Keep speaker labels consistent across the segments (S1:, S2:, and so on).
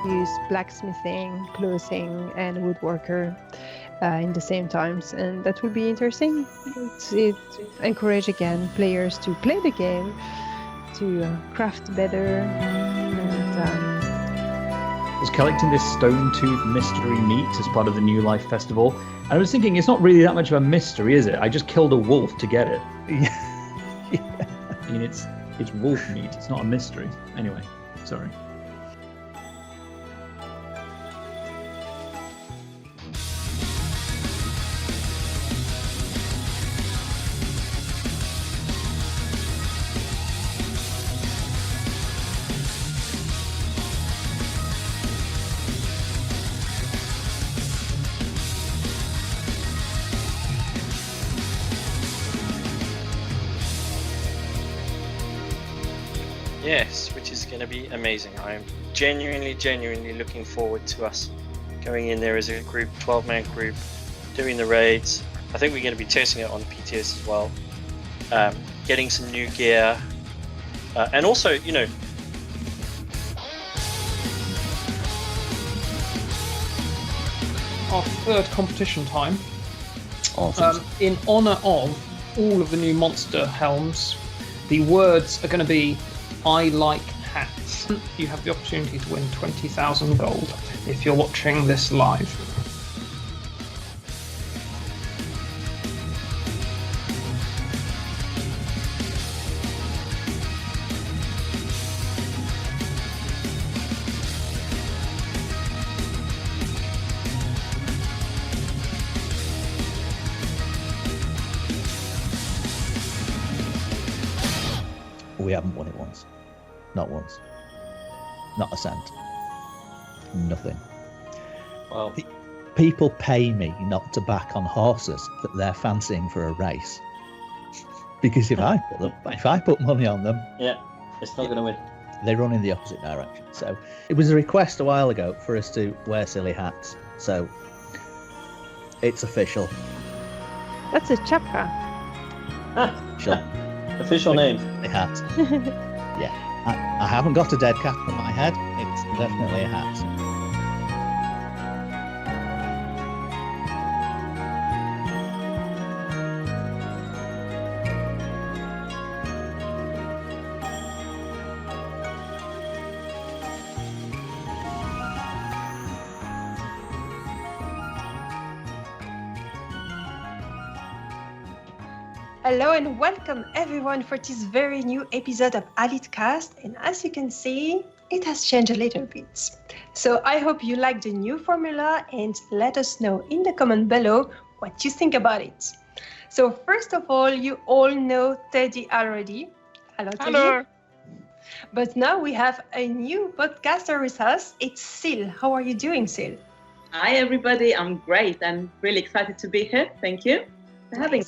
S1: use blacksmithing, clothing, and woodworker in the same times, and that will be interesting. It encourage again players to play the game, to craft better, and
S2: I was collecting this stone-tooth mystery meat as part of the New Life Festival, and I was thinking it's not really that much of a mystery, is it? I just killed a wolf to get it.
S3: Yeah.
S2: I mean, it's wolf meat. It's not a mystery. Anyway, sorry.
S4: Yes, which is going to be amazing. I'm genuinely looking forward to us going in there as a group, 12-man group, doing the raids. I think we're going to be testing it on PTS as well, getting some new gear, and also, you know,
S5: our third competition time.
S3: Awesome.
S5: In honour of all of the new monster helms, the words are going to be "I like hats." You have the opportunity to win 20,000 gold if you're watching this live.
S3: We haven't won it once. Not once. Not a cent. Nothing.
S4: well,
S3: People pay me not to back on horses that they're fancying for a race. Because if I put money on them,
S4: yeah, it's not going to win.
S3: they run in the opposite direction. So it was a request a while ago for us to wear silly hats. So it's official.
S1: that's a chapra.
S3: Sure.
S4: Official name.
S3: A hat. Yeah. I haven't got a dead cat on my head. It's definitely a hat.
S6: Hello and welcome everyone for this very new episode of Alith-Cast, and as you can see, it has changed a little bit. So I hope you like the new formula and let us know in the comment below what you think about it. So first of all, you all know Teddy already. Hello, Teddy.
S7: Hello.
S6: But now we have a new podcaster with us. It's Sil. How are you doing, Sil?
S7: Hi everybody, I'm great. I'm really excited to be here. Thank you for having me.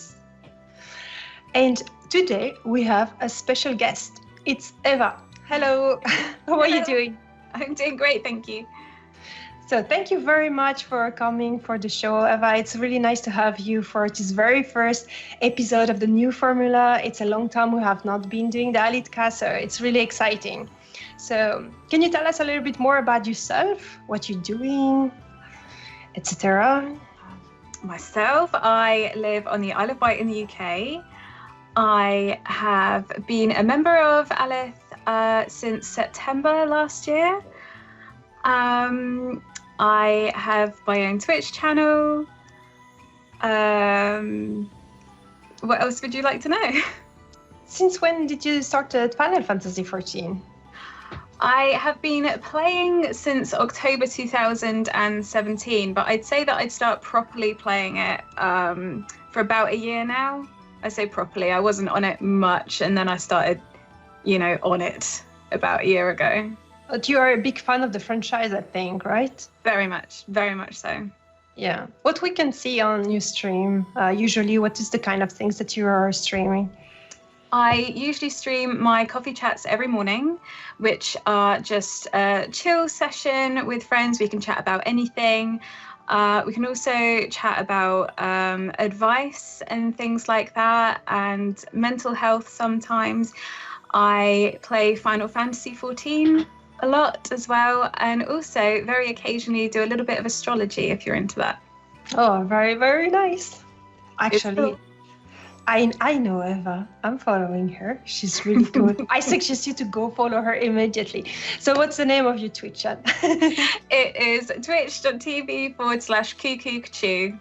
S6: And today we have a special guest. It's Eva. Hello. How are you doing?
S8: I'm doing great, thank you.
S6: So thank you very much for coming for the show, Eva. It's really nice to have you for this very first episode of the new formula. It's a long time we have not been doing the Alith-Cast, so it's really exciting. So can you tell us a little bit more about yourself, what you're doing, etc.?
S8: Myself, I live on the Isle of Wight in the UK. I have been a member of Alith since September last year. I have my own Twitch channel. What else would you like to know?
S6: Since when did you start Final Fantasy XIV?
S8: I have been playing since October 2017, but I'd say that I'd start properly playing it for about a year now. I say properly, I wasn't on it much, and then I started, on it about a year ago.
S6: But you are a big fan of the franchise, I think, right?
S8: Very much so.
S6: Yeah. What we can see on your stream, usually, what is the kind of things that you are streaming?
S8: I usually stream my coffee chats every morning, which are just a chill session with friends. We can chat about anything. We can also chat about advice and things like that, and mental health sometimes. I play Final Fantasy XIV a lot as well, and also very occasionally do a little bit of astrology if you're into that.
S6: Oh, very, very nice.
S8: It's
S6: Actually,
S8: cool.
S6: I know Eva. I'm following her. She's really cool. I suggest you to go follow her immediately. So what's the name of your Twitch channel?
S8: It is twitch.tv/cuckoo.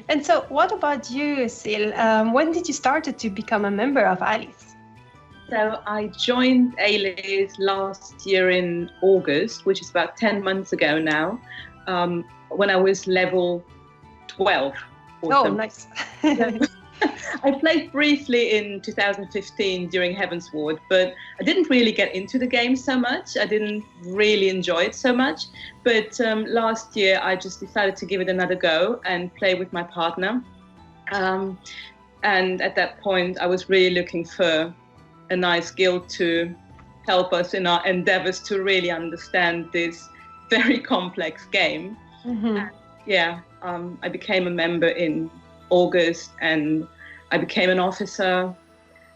S6: And so what about you, Sil? When did you start to become a member of Alith?
S7: So I joined Alith last year in August, which is about 10 months ago now, when I was level 12.
S6: Oh, nice.
S7: I played briefly in 2015 during Heavensward, but I didn't really get into the game so much. I didn't really enjoy it so much. But last year, I just decided to give it another go and play with my partner. And at that point, I was really looking for a nice guild to help us in our endeavors to really understand this very complex game.
S6: Mm-hmm.
S7: I became a member in August, and I became an officer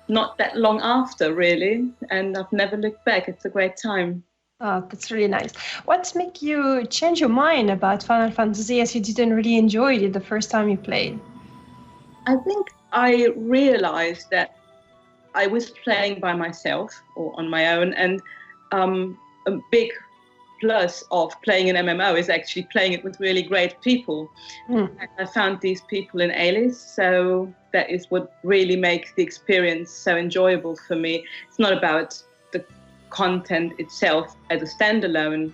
S7: not that long after, really, and I've never looked back. It's a great time.
S6: Oh, that's really nice. What made you change your mind about Final Fantasy as you didn't really enjoy it the first time you played?
S7: I think I realized that I was playing by myself or on my own, and a big plus of playing an MMO is actually playing it with really great people. And I found these people in Alith, so that is what really makes the experience so enjoyable for me. It's not about the content itself as a standalone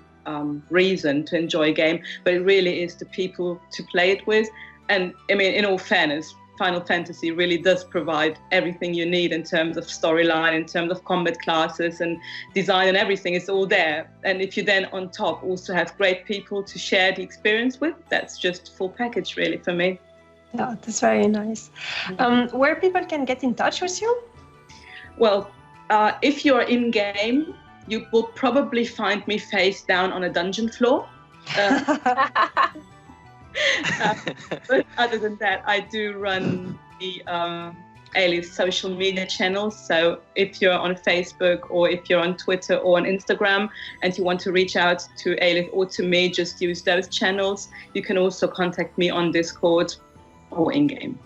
S7: reason to enjoy a game, but it really is the people to play it with. And I mean, in all fairness, Final Fantasy really does provide everything you need in terms of storyline, in terms of combat classes and design, and everything is all there. And if you then on top also have great people to share the experience with, that's just full package really for me.
S6: Yeah, that's very nice. Where people can get in touch with you?
S7: Well, if you're in game, you will probably find me face down on a dungeon floor. But other than that, I do run the Alith social media channels. So if you're on Facebook or if you're on Twitter or on Instagram and you want to reach out to Alith or to me, just use those channels. You can also contact me on Discord or in-game.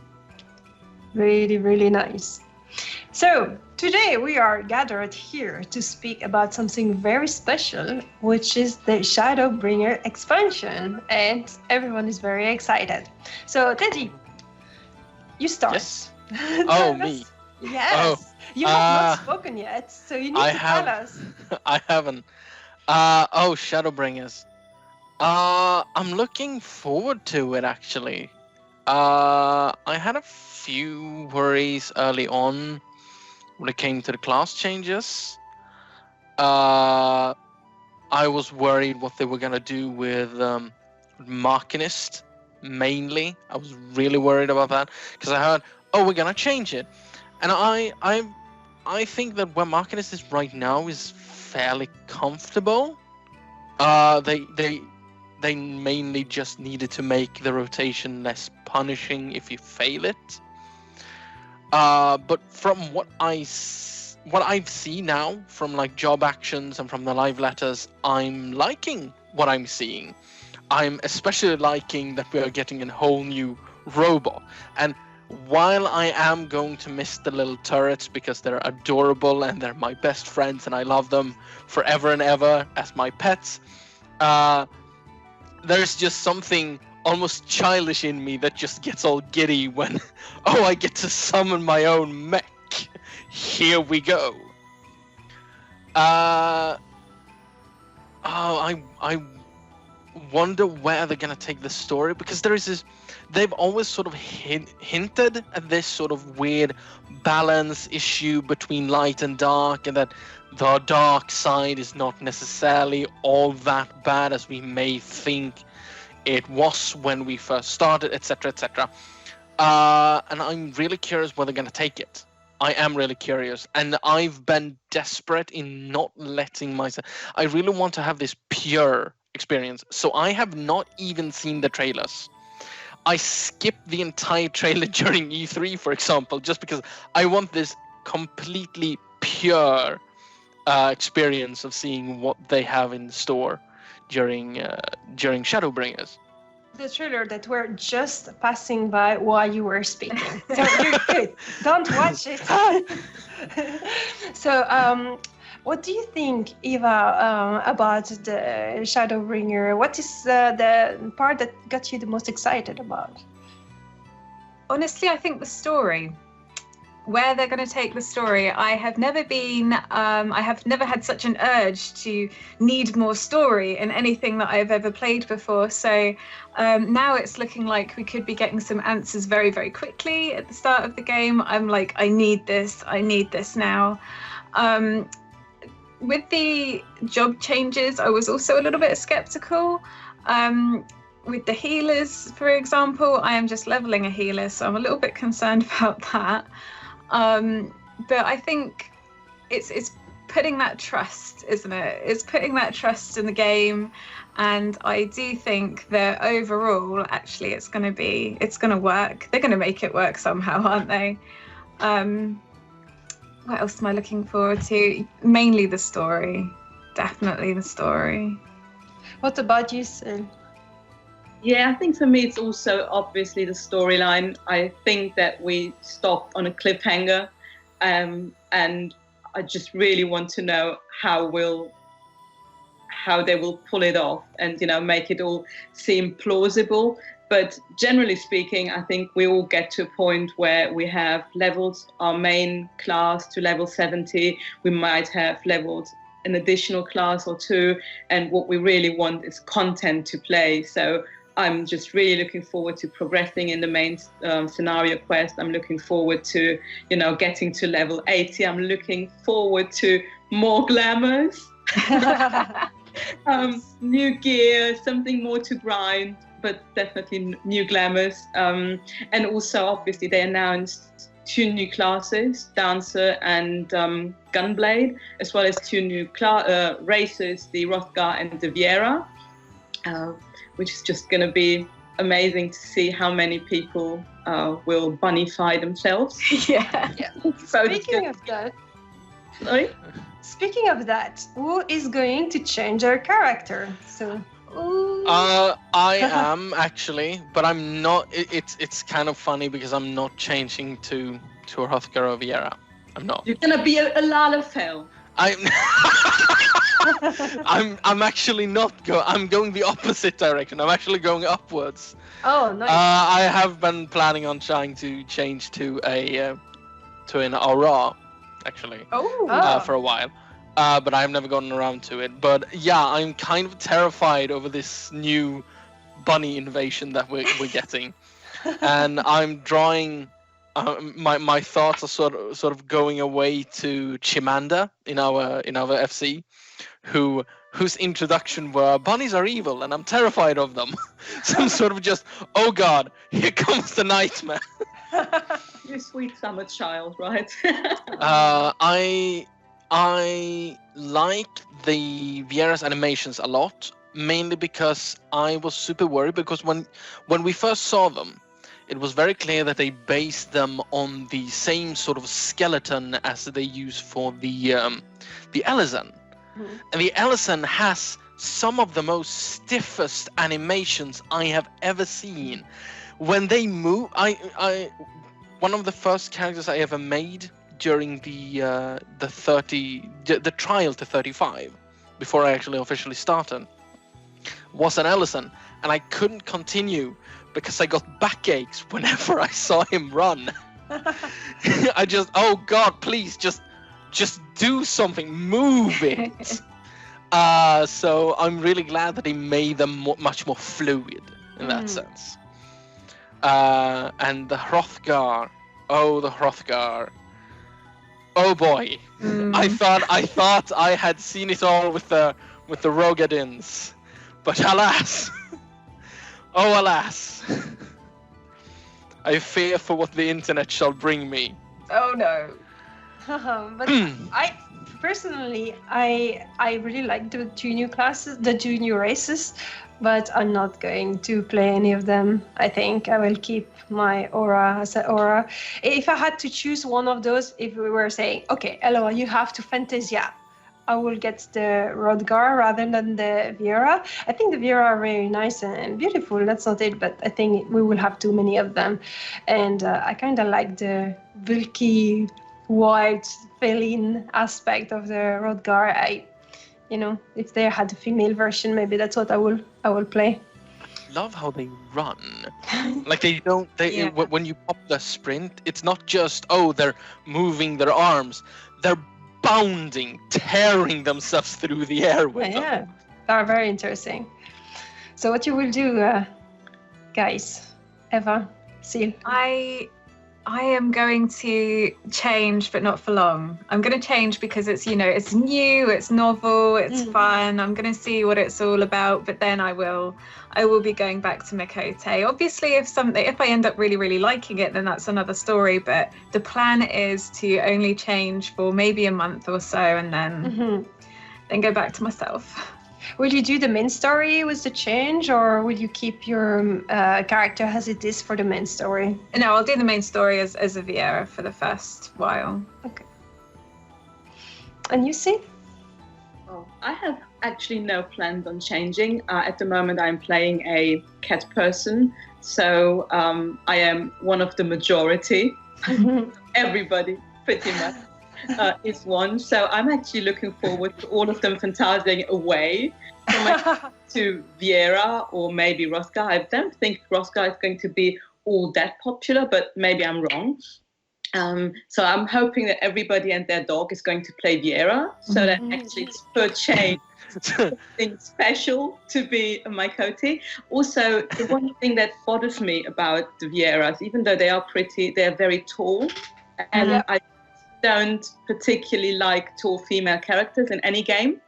S6: Really, really nice. So today we are gathered here to speak about something very special, which is the Shadowbringer expansion, and everyone is very excited. So Teddy, you start.
S9: Yes. Oh, me.
S6: Yes.
S9: Oh,
S6: you have not spoken yet, so you need to tell us.
S9: I haven't. Shadowbringers. I'm looking forward to it, actually. I had a few worries early on when it came to the class changes. I was worried what they were gonna do with Machinist, mainly. I was really worried about that because I heard, we're gonna change it, and I think that where Machinist is right now is fairly comfortable. They mainly just needed to make the rotation less punishing if you fail it. But from what I've seen now, from like job actions and from the live letters, I'm liking what I'm seeing. I'm especially liking that we are getting a whole new robot. And while I am going to miss the little turrets because they're adorable and they're my best friends and I love them forever and ever as my pets, there's just something almost childish in me that just gets all giddy when, I get to summon my own mech. Here we go. I wonder where they're gonna take the story, because there is this, they've always sort of hinted at this sort of weird balance issue between light and dark, and that the dark side is not necessarily all that bad as we may think it was when we first started, etc., etc. And I'm really curious where they're going to take it. I am really curious, and I've been desperate in not letting myself. I really want to have this pure experience, so I have not even seen the trailers. I skipped the entire trailer during E3, for example, just because I want this completely pure experience of seeing what they have in store during Shadowbringers.
S6: The trailer that we're just passing by while you were speaking. So you're good. Don't watch it. So, what do you think, Eva, about the Shadowbringer? What is the part that got you the most excited about?
S8: Honestly, I think the story. Where they're going to take the story. I have never had such an urge to need more story in anything that I've ever played before. So now it's looking like we could be getting some answers very, very quickly at the start of the game. I'm like, I need this now. With the job changes, I was also a little bit skeptical. With the healers, for example, I am just leveling a healer, so I'm a little bit concerned about that. But I think it's putting that trust, isn't it? It's putting that trust in the game, and I do think that overall, actually, it's going to work. They're going to make it work somehow, aren't they? What else am I looking forward to? Mainly the story, definitely the story.
S6: What about you, Syl?
S7: Yeah, I think for me it's also obviously the storyline. I think that we stopped on a cliffhanger, and I just really want to know how they will pull it off and make it all seem plausible. But generally speaking, I think we all get to a point where we have leveled our main class to level 70. We might have leveled an additional class or two, and what we really want is content to play. So I'm just really looking forward to progressing in the main scenario quest. I'm looking forward to, getting to level 80. I'm looking forward to more glamours, new gear, something more to grind, but definitely new glamours. And also, obviously, they announced 2 new classes, Dancer and Gunblade, as well as 2 new races, the Hrothgar and the Viera. Which is just going to be amazing to see how many people will bunnyfy themselves.
S8: Yeah.
S6: Speaking of that,
S7: sorry?
S6: Speaking of that, who is going to change their character? So.
S9: I am actually, but I'm not. It's kind of funny because I'm not changing to Hrothgar or Viera. I'm not.
S7: You're gonna be a Lalafell.
S9: I'm actually not I'm going the opposite direction. I'm actually going upwards.
S6: Oh, nice.
S9: I have been planning on trying to change to an Aura, actually. For a while. But I've never gotten around to it. But yeah, I'm kind of terrified over this new bunny invasion that we're getting, and I'm drawing. My thoughts are sort of going away to Chimanda in our FC, whose introduction were bunnies are evil and I'm terrified of them. So I'm sort of just, oh God, here comes the nightmare.
S7: You sweet summer child, right?
S9: I like the Viera's animations a lot, mainly because I was super worried because when we first saw them, it was very clear that they based them on the same sort of skeleton as they use for the Ellison. Mm-hmm. And the Ellison has some of the most stiffest animations I have ever seen. When they move, one of the first characters I ever made during the trial to 35, before I actually officially started, was an Ellison, and I couldn't continue because I got backaches whenever I saw him run. I just, oh God, please just do something, move it. So I'm really glad that he made them much more fluid in that sense. And the Hrothgar, the Hrothgar. Oh boy, I thought I had seen it all with the Rogadins, but alas. Oh, alas. I fear for what the internet shall bring me.
S8: Oh, no.
S6: But I personally, I really like the 2 new classes, the 2 new races, but I'm not going to play any of them. I think I will keep my Aura as an Aura. If I had to choose one of those, if we were saying, okay, Elloa, you have to Fantasia, I will get the Rodgar rather than the Viera. I think the Viera are very nice and beautiful. That's not it, but I think we will have too many of them. And I kind of like the bulky, white, feline aspect of the Rodgar. If they had a female version, maybe that's what I will play.
S9: Love how they run. Like when you pop the sprint, it's not just they're moving their arms. They're bounding, tearing themselves through the air with them.
S6: Yeah, they are very interesting. So what you will do, guys? Eva, Sil?
S8: I am going to change, but not for long. I'm going to change because it's new, it's novel, it's fun. I'm going to see what it's all about, but then I will be going back to Mikote. Obviously, if I end up really, really liking it, then that's another story. But the plan is to only change for maybe a month or so, and then go back to myself.
S6: Will you do the main story with the change, or will you keep your character as it is for the main story?
S8: No, I'll do the main story as a Viera for the first while.
S6: Okay. And you see?
S7: Oh, I have actually no plans on changing. At the moment, I'm playing a cat person, so I am one of the majority. Everybody, pretty much. Is one, so I'm actually looking forward to all of them fantasizing away to Viera or maybe Roscar. I don't think Roscar is going to be all that popular, but maybe I'm wrong. So I'm hoping that everybody and their dog is going to play Viera, so that actually it's per change something special to be a Mikote. Also, the one thing that bothers me about the Vieras, even though they are pretty, they're very tall, and I don't particularly like tall female characters in any game.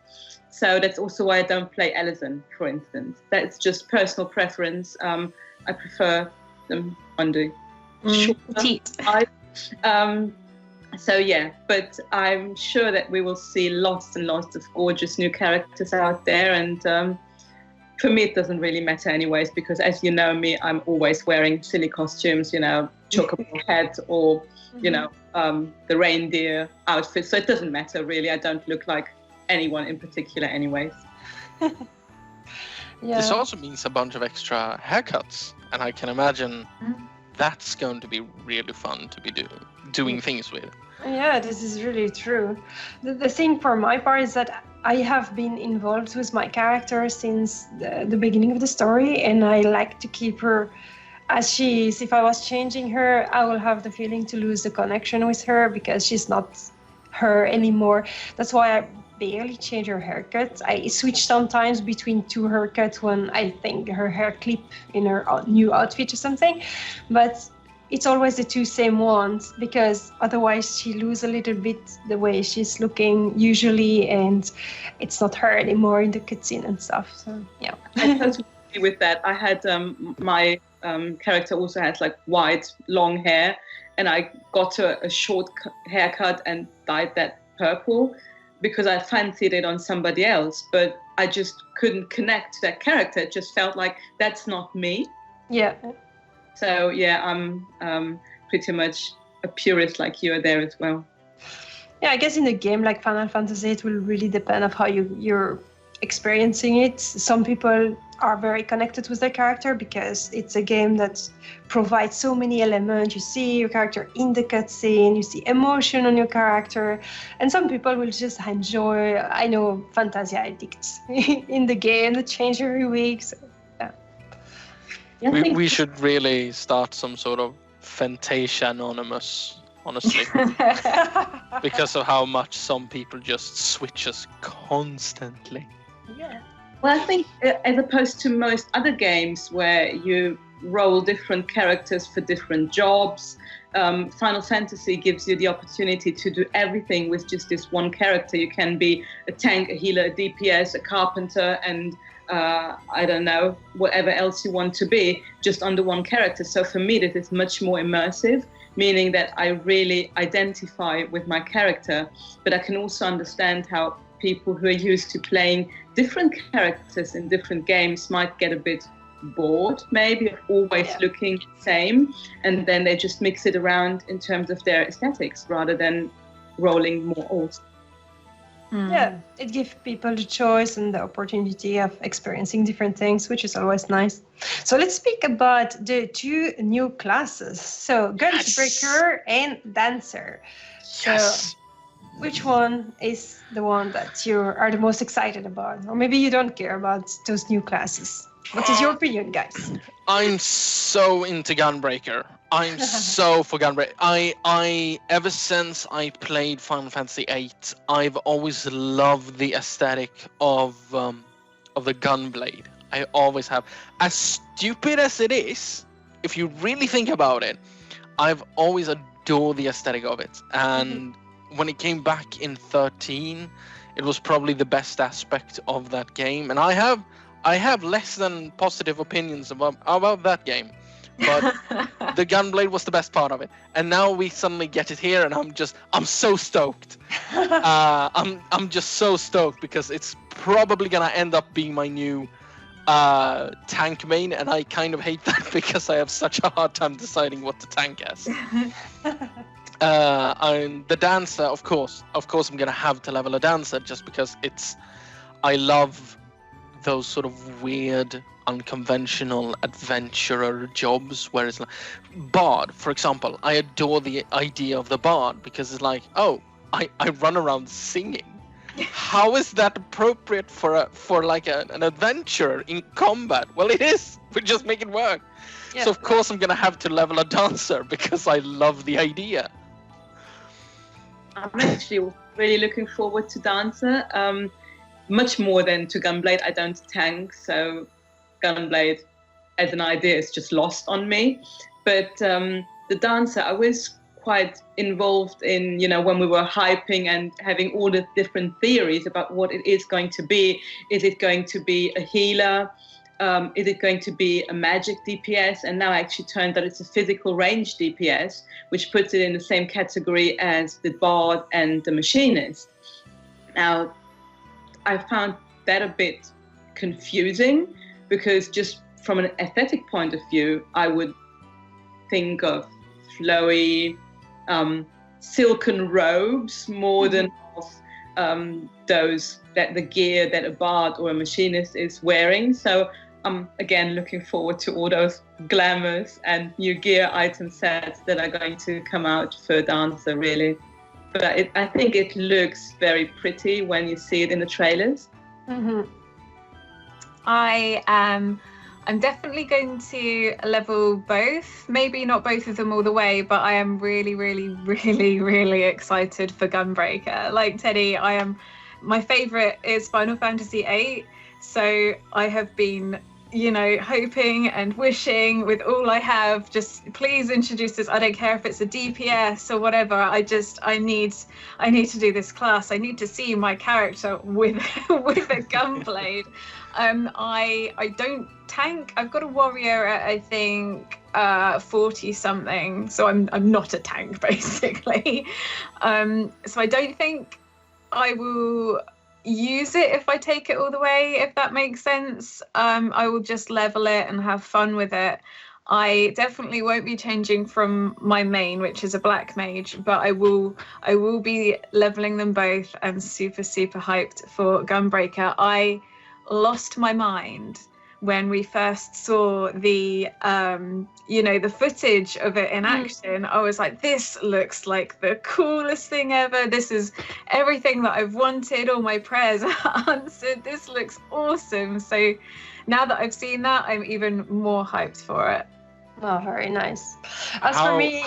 S7: So that's also why I don't play Alison, for instance. That's just personal preference. I prefer them on the shorter. So yeah, but I'm sure that we will see lots and lots of gorgeous new characters out there, and for me it doesn't really matter anyways, because as you know me, I'm always wearing silly costumes, chocobo hat or the reindeer outfit, so it doesn't matter really. I don't look like anyone in particular anyways.
S9: This also means a bunch of extra haircuts, and I can imagine that's going to be really fun to be doing things with.
S6: Yeah, this is really true. The thing for my part is that I have been involved with my character since the beginning of the story, and I like to keep her as she is. If I was changing her, I will have the feeling to lose the connection with her because she's not her anymore. That's why I barely change her haircut. I switch sometimes between two haircuts when I think her hair clip in her new outfit or something, but it's always the two same ones, because otherwise she loses a little bit the way she's looking usually, and it's not her anymore in the cutscene and stuff. So yeah.
S7: I totally agree with that. I had my character also has like white long hair, and I got a short haircut and dyed that purple because I fancied it on somebody else, but I just couldn't connect to that character. It just felt like that's not me.
S6: Yeah.
S7: So yeah, I'm pretty much a purist like you are there as well.
S6: Yeah, I guess in a game like Final Fantasy, it will really depend on how you're experiencing it. Some people are very connected with their character because it's a game that provides so many elements. You see your character in the cutscene, you see emotion on your character, and some people will just enjoy, I know, Fantasia addicts in the game that change every week. So, yeah.
S9: We should really start some sort of Fantasia Anonymous, honestly, because of how much some people just switch us constantly.
S6: Yeah.
S7: Well, I think as opposed to most other games where you roll different characters for different jobs, Final Fantasy gives you the opportunity to do everything with just this one character. You can be a tank, a healer, a DPS, a carpenter, and I don't know, whatever else you want to be, just under one character. So for me, this is much more immersive, meaning that I really identify with my character, but I can also understand how people who are used to playing different characters in different games might get a bit bored, maybe, of always looking the same, and then they just mix it around in terms of their aesthetics rather than rolling more old.
S6: Yeah, it gives people the choice and the opportunity of experiencing different things, which is always nice. So let's speak about the 2 new classes. So Gunbreaker and Dancer.
S9: Yes.
S6: So which one is the one that you are the most excited about? Or maybe you don't care about those new classes. What is your opinion, guys?
S9: I'm so into Gunbreaker. I'm so for Gunbreaker. I ever since I played Final Fantasy VIII, I've always loved the aesthetic of the Gunblade. I always have. As stupid as it is, if you really think about it, I've always adored the aesthetic of it. And when it came back in 13, it was probably the best aspect of that game. And I have less than positive opinions about that game. But the Gunblade was the best part of it, and now we suddenly get it here, and I'm so stoked. I'm just so stoked because it's probably gonna end up being my new tank main, and I kind of hate that because I have such a hard time deciding what to tank as. The Dancer, of course, I'm gonna have to level a Dancer just because I love those sort of weird, unconventional adventurer jobs where it's like Bard, for example. I adore the idea of the Bard because it's like, oh, I run around singing. How is that appropriate for like an adventurer in combat? Well, it is. We just make it work. Yeah. So of course I'm gonna have to level a Dancer because I love the idea.
S7: I'm actually really looking forward to Dancer. Much more than to Gunblade. I don't tank, so Gunblade as an idea is just lost on me. But the Dancer, I was quite involved in, when we were hyping and having all the different theories about what it is going to be. Is it going to be a healer? Is it going to be a magic DPS? And now I actually turned that it's a physical range DPS, which puts it in the same category as the Bard and the Machinist. Now, I found that a bit confusing because just from an aesthetic point of view, I would think of flowy, silken robes more than the gear that a Bard or a Machinist is wearing. So I'm again looking forward to all those glamours and new gear item sets that are going to come out for Dancer, really. But I think it looks very pretty when you see it in the trailers.
S8: I'm definitely going to level both. Maybe not both of them all the way, but I am really, really, really, really excited for Gunbreaker. Like Teddy, my favorite is Final Fantasy VIII. So I have been, hoping and wishing with all I have, just please introduce this. I don't care if it's a DPS or whatever. I need to do this class. I need to see my character with a gunblade. I don't tank. I've got a warrior at, I think, 40 something. So I'm not a tank basically. So I don't think I will use it if I take it all the way, if that makes sense. I will just level it and have fun with it. I definitely won't be changing from my main, which is a black mage, but I will be leveling them both and super, super hyped for Gunbreaker. I lost my mind when we first saw the the footage of it in action. I was like, this looks like the coolest thing ever. This is everything that I've wanted. All my prayers are answered. This looks awesome. So now that I've seen that, I'm even more hyped for it.
S6: Oh, very nice. For me,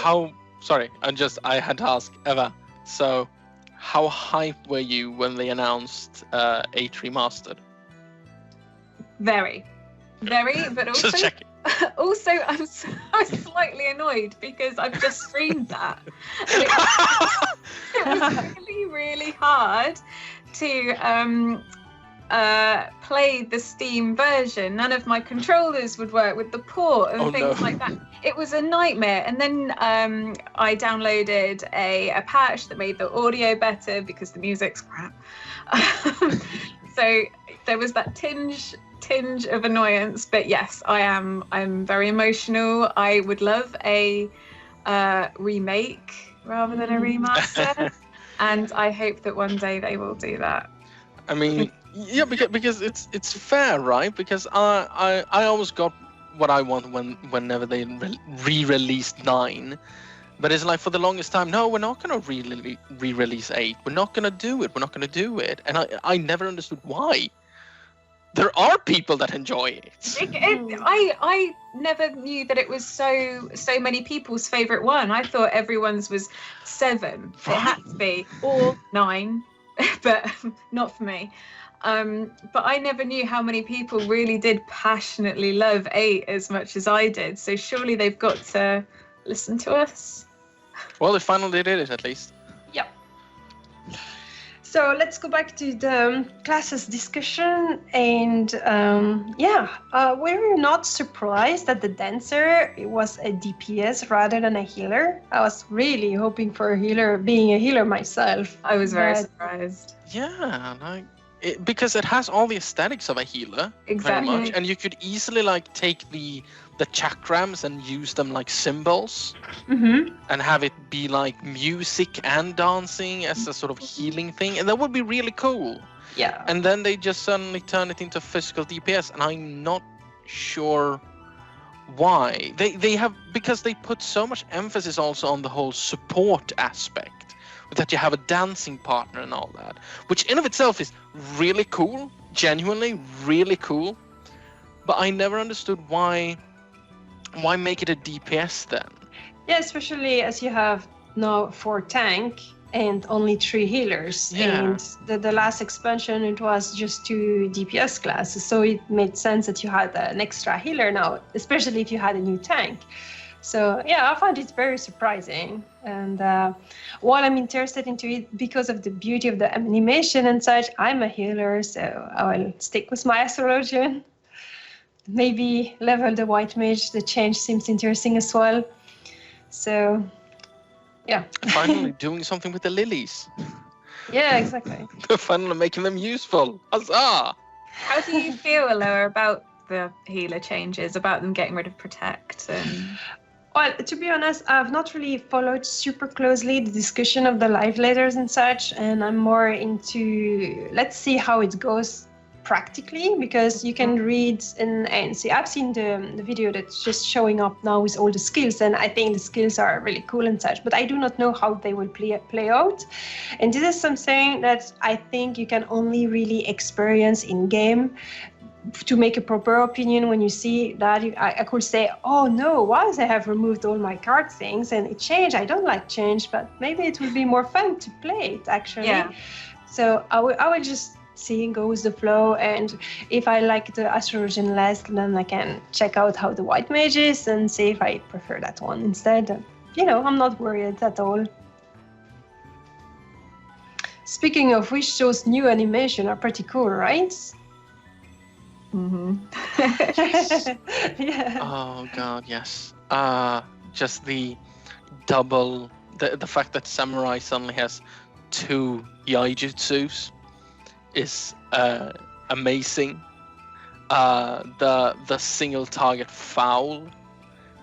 S9: I had to ask Eva. So, how hyped were you when they announced 8 Remastered?
S8: Very, but also,
S9: just checking.
S8: Also, I was slightly annoyed because I've just streamed that. And it was really, really hard to play the Steam version. None of my controllers would work with the port and things like that. It was a nightmare. And then I downloaded a patch that made the audio better because the music's crap. So there was that tinge of annoyance, but yes, I'm very emotional. I would love a remake rather than a remaster. and I hope that one day they will do that.
S9: I mean, yeah, because it's fair, right? Because I always got what I want whenever they re-released 9. But it's like for the longest time, no, we're not going to re-release 8. We're not going to do it. We're not going to do it. And I never understood why. There are people that enjoy it.
S8: I never knew that it was so many people's favourite one. I thought everyone's was 7. It had to be, or 9, but not for me. But I never knew how many people really did passionately love 8 as much as I did. So surely they've got to listen to us.
S9: Well, they finally did it, at least.
S6: Yep. So let's go back to the classes discussion, and we're not surprised that the dancer was a DPS rather than a healer. I was really hoping for a healer, being a healer myself.
S8: I was very surprised.
S9: Yeah, because it has all the aesthetics of a healer,
S8: Exactly.
S9: very much, and you could easily like take the chakrams and use them like symbols, and have it be like music and dancing as a sort of healing thing, and that would be really cool.
S6: Yeah.
S9: And then they just suddenly turn it into physical DPS, and I'm not sure why. They have, because they put so much emphasis also on the whole support aspect, that you have a dancing partner and all that, which in of itself is really cool, genuinely really cool. But I never understood why make it a DPS then?
S6: Yeah, especially as you have now 4 tank and only 3 healers.
S9: Yeah.
S6: And the last expansion, it was just 2 DPS classes. So it made sense that you had an extra healer now, especially if you had a new tank. So yeah, I found it very surprising. And while I'm interested into it because of the beauty of the animation and such, I'm a healer, so I will stick with my Astrologian. Maybe level the white mage. The change seems interesting as well. So, yeah.
S9: Finally doing something with the lilies.
S6: Yeah, exactly.
S9: Finally making them useful. Huzzah!
S8: How do you feel, Elloa, about the healer changes, about them getting rid of protect?
S6: Well, to be honest, I've not really followed super closely the discussion of the live letters and such, and I'm more into, let's see how it goes practically, because you can read and see. I've seen the video that's just showing up now with all the skills, and I think the skills are really cool and such, but I do not know how they will play out. And this is something that I think you can only really experience in game to make a proper opinion. When you see that, I could say, oh no, why they have removed all my card things and it changed. I don't like change, but maybe it will be more fun to play it actually. Yeah. So I will just see and go with the flow, and if I like the Astrologian less, then I can check out how the white mage is and see if I prefer that one instead. You know, I'm not worried at all. Speaking of which, those new animation are pretty cool, right? Yeah.
S9: Oh god, yes. Just the double, the fact that Samurai suddenly has 2 Yaijutsus is amazing. The single target foul,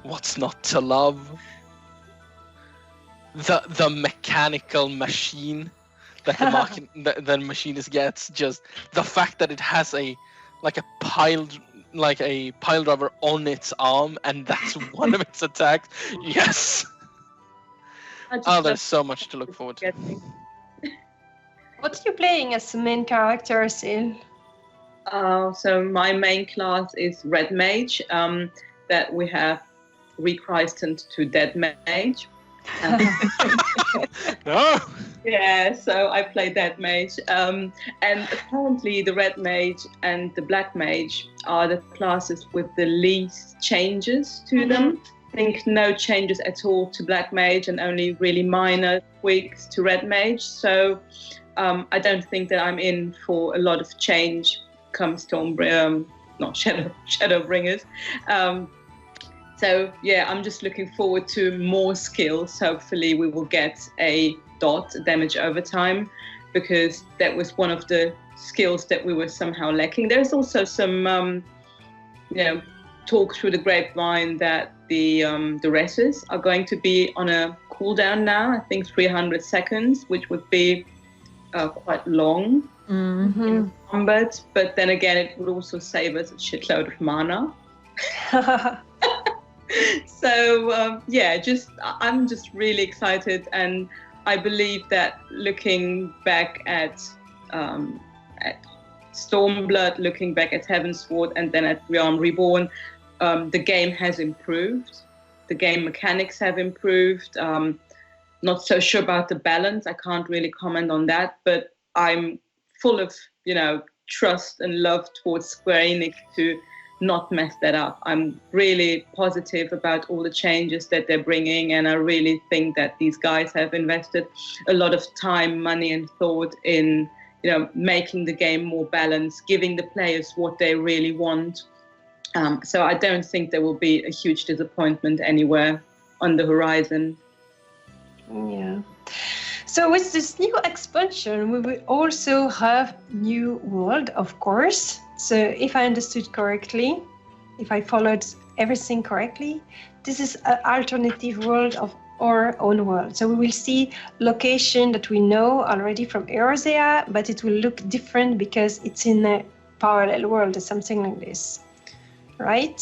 S9: what's not to love? The mechanical machine that the machinist gets, just the fact that it has a pile driver on its arm, and that's one of its attacks. Yes. Oh, there's so much to look forward to.
S6: What are you playing as the main character, Sil?
S7: So my main class is Red Mage, that we have rechristened to Dead Mage.
S9: No.
S7: Yeah, so I play Dead Mage. And apparently the Red Mage and the Black Mage are the classes with the least changes to them. I think no changes at all to Black Mage and only really minor tweaks to Red Mage. So I don't think that I'm in for a lot of change come Shadowbringers. So yeah, I'm just looking forward to more skills. Hopefully we will get a dot damage over time, because that was one of the skills that we were somehow lacking. There's also some talk through the grapevine that the Resses are going to be on a cooldown now. I think 300 seconds, which would be quite long in combat. But then again, it would also save us a shitload of mana. So I'm just really excited, and I believe that looking back at Stormblood, looking back at Heavensward, and then at Realm Reborn, the game has improved. The game mechanics have improved. Not so sure about the balance. I can't really comment on that, but I'm full of trust and love towards Square Enix to not mess that up. I'm really positive about all the changes that they're bringing, and I really think that these guys have invested a lot of time, money, and thought in making the game more balanced, giving the players what they really want. So I don't think there will be a huge disappointment anywhere on the horizon.
S6: Yeah. So with this new expansion, we will also have new world, of course. So if I understood correctly, if I followed everything correctly, this is an alternative world of our own world. So we will see location that we know already from Erosea, but it will look different because it's in a parallel world or something like this, right?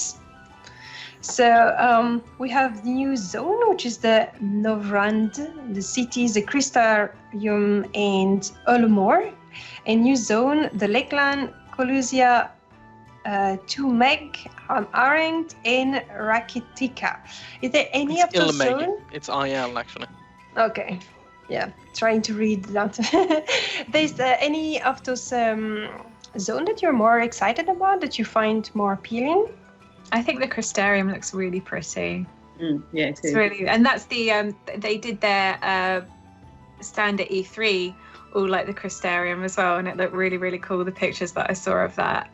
S6: So we have the new zone, which is the Novrand, the cities, the Crystarium and Ulmor. A new zone, the Lakeland, Colusia, Tumeg, Arendt, and Rakitika. Is there any of those zones?
S9: It's IL, actually.
S6: Okay, yeah, trying to read that. There's any of those zones that you're more excited about, that you find more appealing?
S8: I think the Crystarium looks really pretty.
S7: Yeah, it is.
S8: It's really, and that's the they did their stand at E3, all like the Crystarium as well, and it looked really, really cool. The pictures that I saw of that.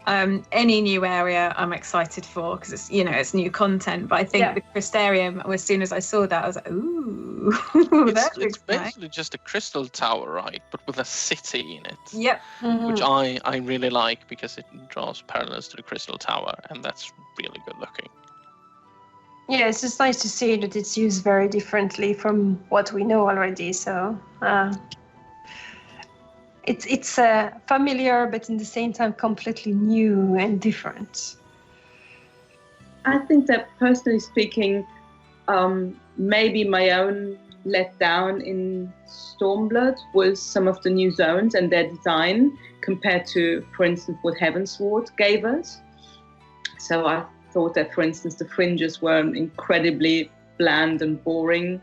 S8: Any new area I'm excited for because it's it's new content. But I think the Crystarium, as soon as I saw that, I was like, ooh,
S9: it's basically just a crystal tower, right? But with a city in it.
S8: Yep.
S9: Which I really like because it draws parallels to the crystal tower, and that's really good looking.
S6: Yeah, it's just nice to see that it's used very differently from what we know already. So it's familiar, but in the same time completely new and different.
S7: I think that, personally speaking, maybe my own letdown in Stormblood was some of the new zones and their design compared to, for instance, what Heavensward gave us. So I thought that, for instance, the fringes were an incredibly bland and boring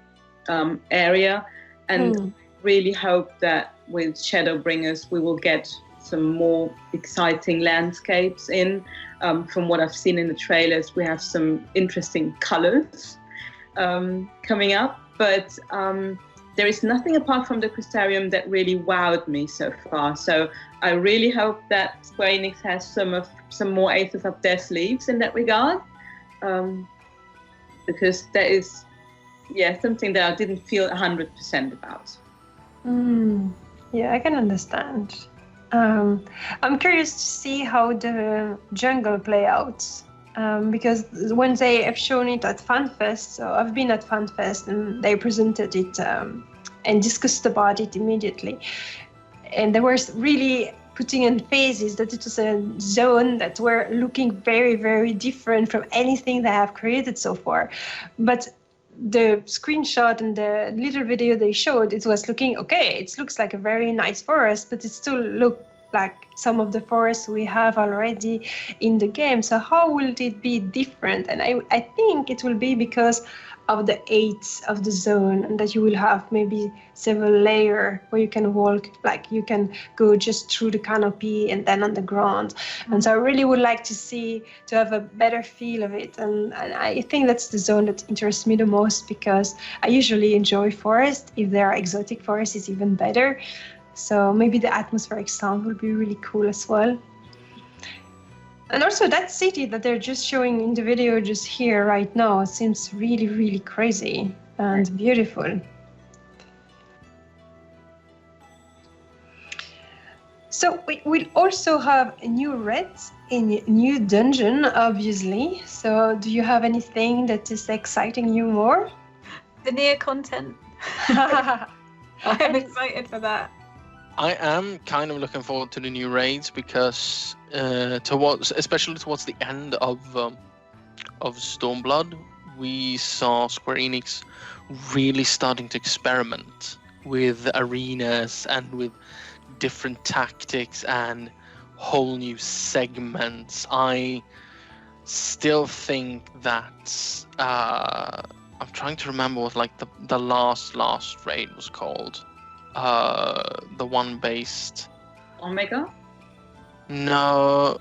S7: area, and really hope that with Shadowbringers we will get some more exciting landscapes in. From what I've seen in the trailers, we have some interesting colors coming up, but there is nothing apart from the Crystarium that really wowed me so far. So I really hope that Square Enix has some more aces up their sleeves in that regard, because that is something that I didn't feel 100% about.
S6: Yeah, I can understand. I'm curious to see how the jungle play out, because when they have shown it at FanFest, so I've been at FanFest and they presented it and discussed about it immediately, and they were really putting in phases that it was a zone that were looking very, very different from anything they have created so far. But the screenshot and the little video they showed, it was looking okay. It looks like a very nice forest, but it still looked like some of the forests we have already in the game. So how will it be different? And I think it will be because of the aids of the zone, and that you will have maybe several layers where you can walk, like you can go just through the canopy and then on the ground. And so I really would like to have a better feel of it. And I think that's the zone that interests me the most, because I usually enjoy forests. If there are exotic forests, it's even better. So maybe the atmospheric sound will be really cool as well. And also that city that they're just showing in the video just here right now seems really, really crazy and beautiful. So we will also have a new raid in a new dungeon, obviously. So do you have anything that is exciting you more?
S8: The near content. I'm excited for that.
S9: I am kind of looking forward to the new raids because especially towards the end of Stormblood, we saw Square Enix really starting to experiment with arenas and with different tactics and whole new segments. I still think that I'm trying to remember what like the last raid was called. The one based
S7: Omega?
S9: No.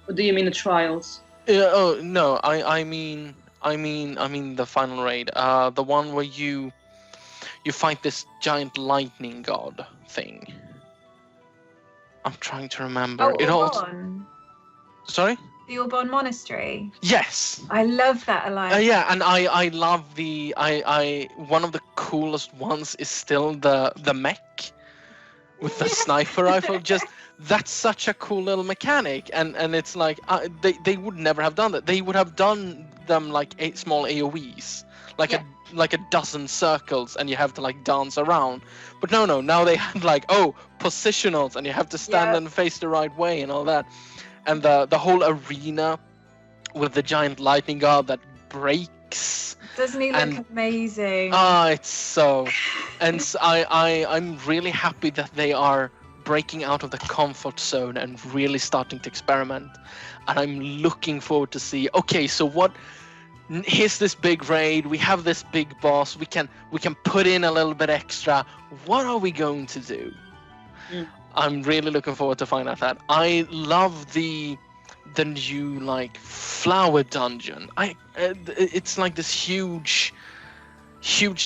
S7: Or do you mean the trials?
S9: Oh no, I mean the final raid. The one where you fight this giant lightning god thing. I'm trying to remember.
S8: Oh,
S9: It all.
S8: Orborn.
S9: Sorry?
S8: The Orborn Monastery.
S9: Yes.
S8: I love that alliance.
S9: Yeah, and I love the one of the coolest ones is still the mech with the sniper rifle. Just that's such a cool little mechanic, and it's like they would never have done that. They would have done them like small AOE's, like a dozen circles, and you have to like dance around. But no, now they have like positionals, and you have to stand and face the right way and all that. And the whole arena with the giant lightning god that breaks.
S8: Doesn't he look amazing?
S9: It's so. And so I'm really happy that they are breaking out of the comfort zone and really starting to experiment. And I'm looking forward to see, okay, so what. Here's this big raid. We have this big boss. We can put in a little bit extra. What are we going to do? I'm really looking forward to find out that. I love the new like flower dungeon. It's like this huge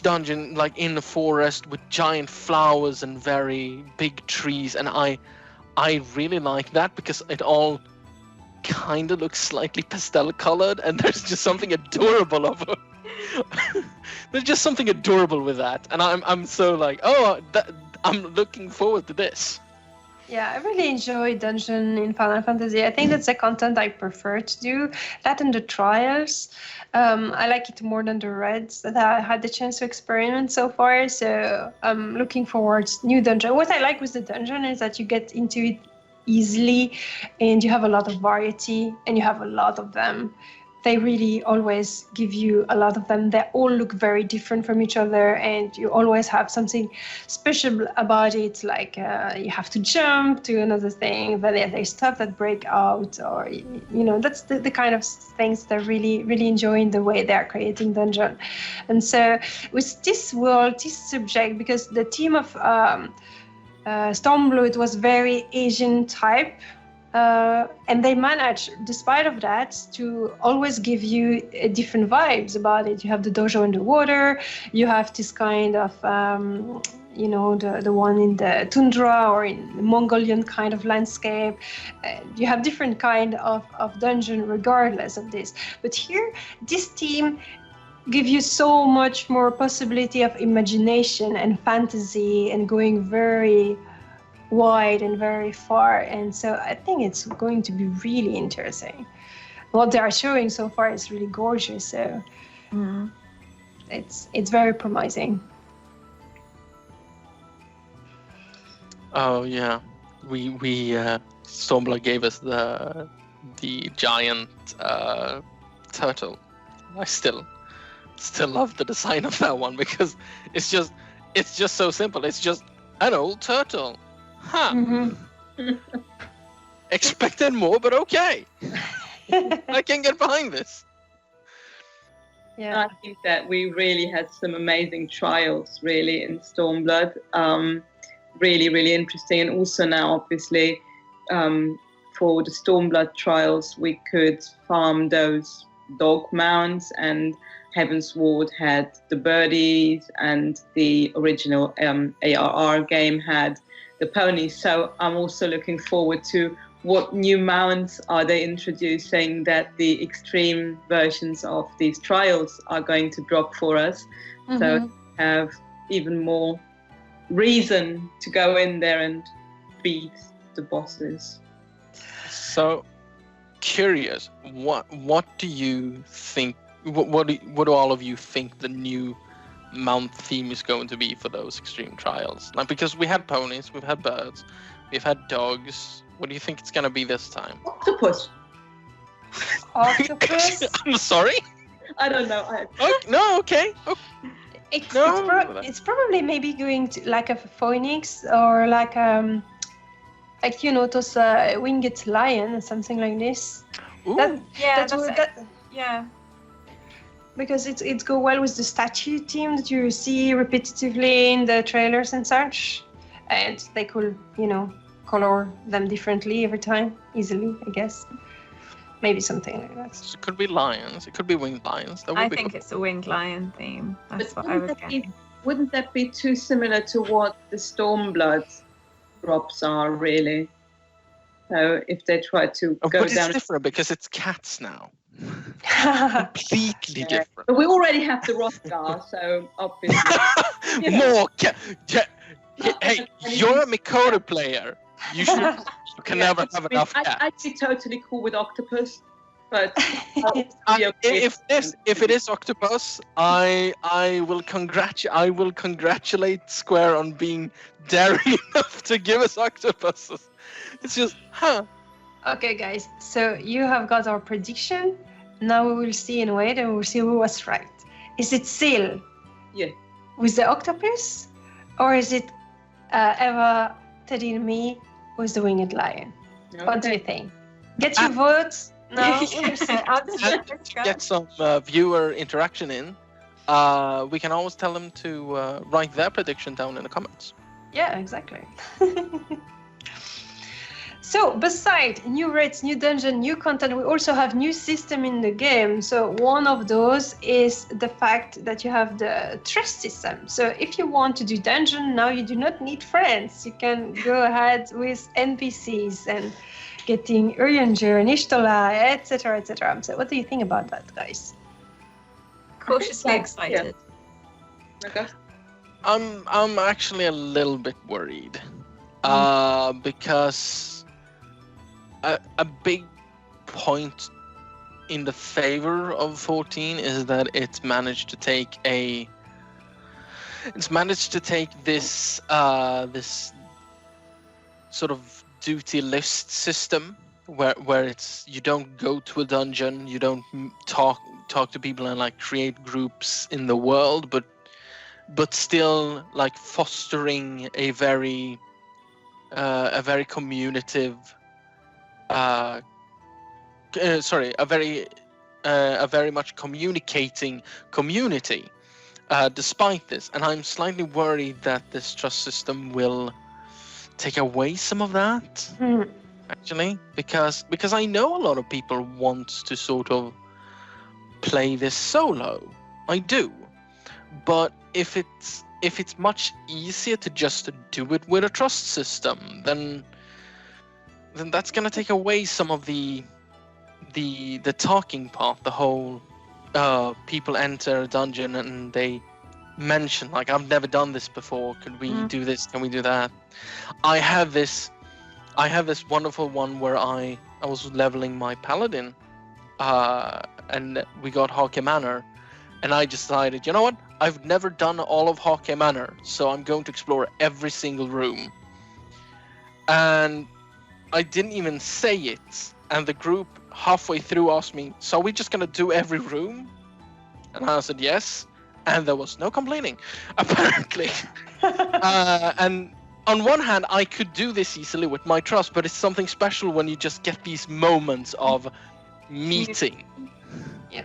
S9: dungeon like in the forest with giant flowers and very big trees, and I really like that because it all kind of looks slightly pastel colored, and there's just something adorable of it. There's just something adorable with that, and I'm so like I'm looking forward to this.
S6: Yeah, I really enjoy dungeon in Final Fantasy. I think that's the content I prefer to do. That and the trials. I like it more than the raids that I had the chance to experiment so far. So I'm looking forward to new dungeon. What I like with the dungeon is that you get into it easily, and you have a lot of variety, and you have a lot of them. They really always give you a lot of them. They all look very different from each other, and you always have something special about it. Like you have to jump to another thing, but there's stuff that break out, or that's the kind of things that I really, really enjoy in the way they are creating dungeon. And so with this world, this subject, because the team of Stormblood was very Asian type. And they manage, despite of that, to always give you different vibes about it. You have the dojo in the water, you have this kind of, the one in the tundra or in the Mongolian kind of landscape. You have different kind of dungeon regardless of this. But here, this team give you so much more possibility of imagination and fantasy and going very wide and very far, and so I think it's going to be really interesting. What they are showing so far is really gorgeous, so it's very promising.
S9: Oh yeah, we Stormblood gave us the giant turtle. I still love the design of that one because it's just so simple. It's just an old turtle. Huh. Mm-hmm. Expected more, but okay. I can get behind this.
S6: Yeah,
S7: I think that we really had some amazing trials, really, in Stormblood. Really, really interesting. And also now, obviously, for the Stormblood trials, we could farm those dog mounts, and Heaven's Ward had the birdies, and the original ARR game had the ponies. So I'm also looking forward to what new mounts are they introducing that the extreme versions of these trials are going to drop for us. Mm-hmm. So have even more reason to go in there and beat the bosses.
S9: So curious, what do you think what do all of you think the new mount theme is going to be for those extreme trials? Like, because we had ponies, we've had birds, we've had dogs. What do you think it's going to be this time?
S7: Octopus.
S6: Octopus.
S9: I'm sorry.
S7: I don't know.
S9: No, okay.
S6: It's probably maybe going to like a phoenix or like those winged lion or something like this.
S9: Ooh.
S8: Yeah.
S6: Because it's go well with the statue team that you see repetitively in the trailers and such, and they could color them differently every time easily, I guess. Maybe something like that.
S9: So it could be lions. It could be winged lions.
S8: I think it's a winged lion theme. That's what I was getting.
S7: Wouldn't that be too similar to what the Stormblood drops are, really? So if they try to go
S9: but
S7: down...
S9: it's different because it's cats now. Completely different.
S7: But we already have the Rothgar, so obviously...
S9: More cat... Hey, you're a Mikoto player. You can never have enough cats.
S7: I'd be totally cool with octopus, but
S9: if it is octopus, I will congratulate Square on being daring enough to give us octopuses. It's just,
S6: Okay, guys. So you have got our prediction. Now we will see and wait, and we'll see who was right. Is it Sil?
S7: Yeah.
S6: With the octopus, or is it Eva, Teddy, and me with the winged lion?
S7: Okay.
S6: What do you think? Get your votes. No.
S9: get some viewer interaction in. We can always tell them to write their prediction down in the comments.
S6: Yeah, exactly. So, besides new raids, new dungeon, new content, we also have new system in the game. So one of those is the fact that you have the trust system. So if you want to do dungeon, now you do not need friends. You can go ahead with NPCs and getting Urianger and Ishtola, etc., etc. So what do you think about that, guys?
S8: Cautiously excited.
S7: Okay.
S9: I'm actually a little bit worried. Because a big point in the favor of 14 is that it's managed to take this this sort of duty list system where it's you don't go to a dungeon, you don't talk to people and like create groups in the world, but still like fostering a very communicative a very much communicating community despite this. And I'm slightly worried that this trust system will take away some of that actually, because I know a lot of people want to sort of play this solo. I do, but if it's much easier to just do it with a trust system, then that's gonna take away some of the talking part. The whole people enter a dungeon and they mention like, I've never done this before. Could we do this? Can we do that? I have this wonderful one where I was leveling my paladin, and we got Hake Manor, and I decided, you know what? I've never done all of Hake Manor, so I'm going to explore every single room. And I didn't even say it, and the group halfway through asked me, so are we just gonna do every room? And I said yes, and there was no complaining, apparently. And on one hand, I could do this easily with my trust, but it's something special when you just get these moments of meeting.
S6: Yeah.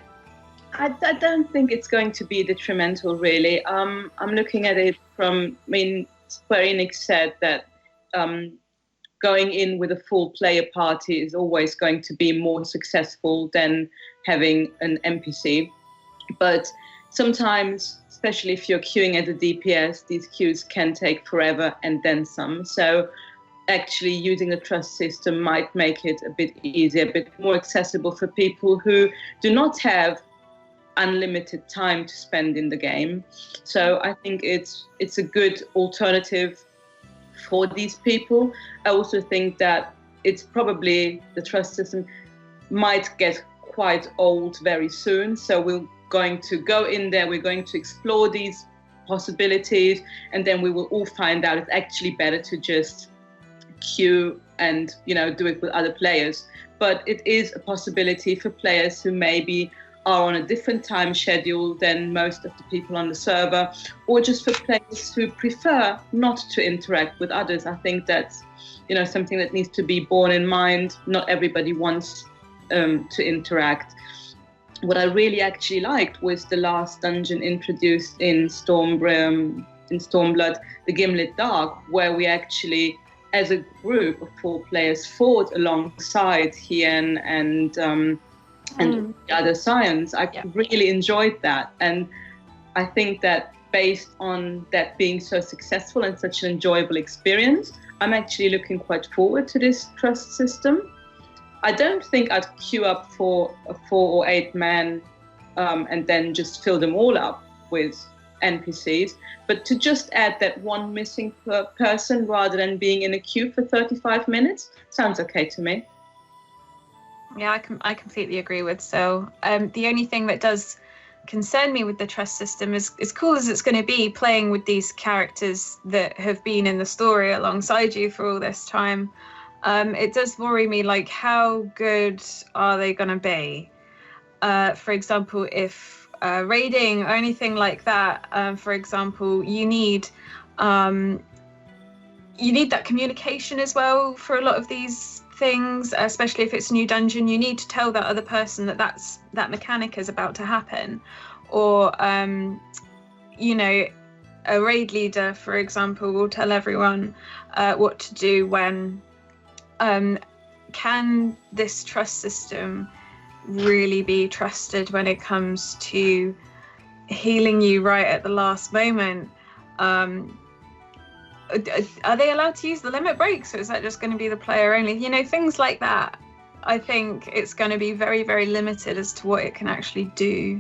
S7: I don't think it's going to be detrimental, really. I'm looking at it from, Square Enix said that going in with a full player party is always going to be more successful than having an NPC. But sometimes, especially if you're queuing at a DPS, these queues can take forever and then some. So actually using a trust system might make it a bit easier, a bit more accessible for people who do not have unlimited time to spend in the game. So I think it's a good alternative for these people. I also think that it's probably the trust system might get quite old very soon. So we're going to go in there, we're going to explore these possibilities, and then we will all find out it's actually better to just queue and, you know, do it with other players. But it is a possibility for players who maybe are on a different time schedule than most of the people on the server, or just for players who prefer not to interact with others. I think that's, you know, something that needs to be borne in mind. Not everybody wants to interact. What I really actually liked was the last dungeon introduced in Stormblood, the Gimlet Dark, where we actually, as a group of 4 players, fought alongside Hien and the other science. I really enjoyed that, and I think that based on that being so successful and such an enjoyable experience, I'm actually looking quite forward to this trust system. I don't think I'd queue up for a 4 or 8 man and then just fill them all up with NPCs, but to just add that one missing person rather than being in a queue for 35 minutes sounds okay to me.
S8: Yeah, I completely agree with. So the only thing that does concern me with the trust system is, as cool as it's going to be playing with these characters that have been in the story alongside you for all this time, it does worry me, like, how good are they going to be? For example, if raiding or anything like that, for example, you need that communication as well for a lot of these things, especially if it's a new dungeon. You need to tell that other person that that mechanic is about to happen, or you know, a raid leader, for example, will tell everyone what to do when. Can this trust system really be trusted when it comes to healing you right at the last moment? Are they allowed to use the limit breaks, or is that just going to be the player only? You know, things like that. I think it's going to be very, very limited as to what it can actually do.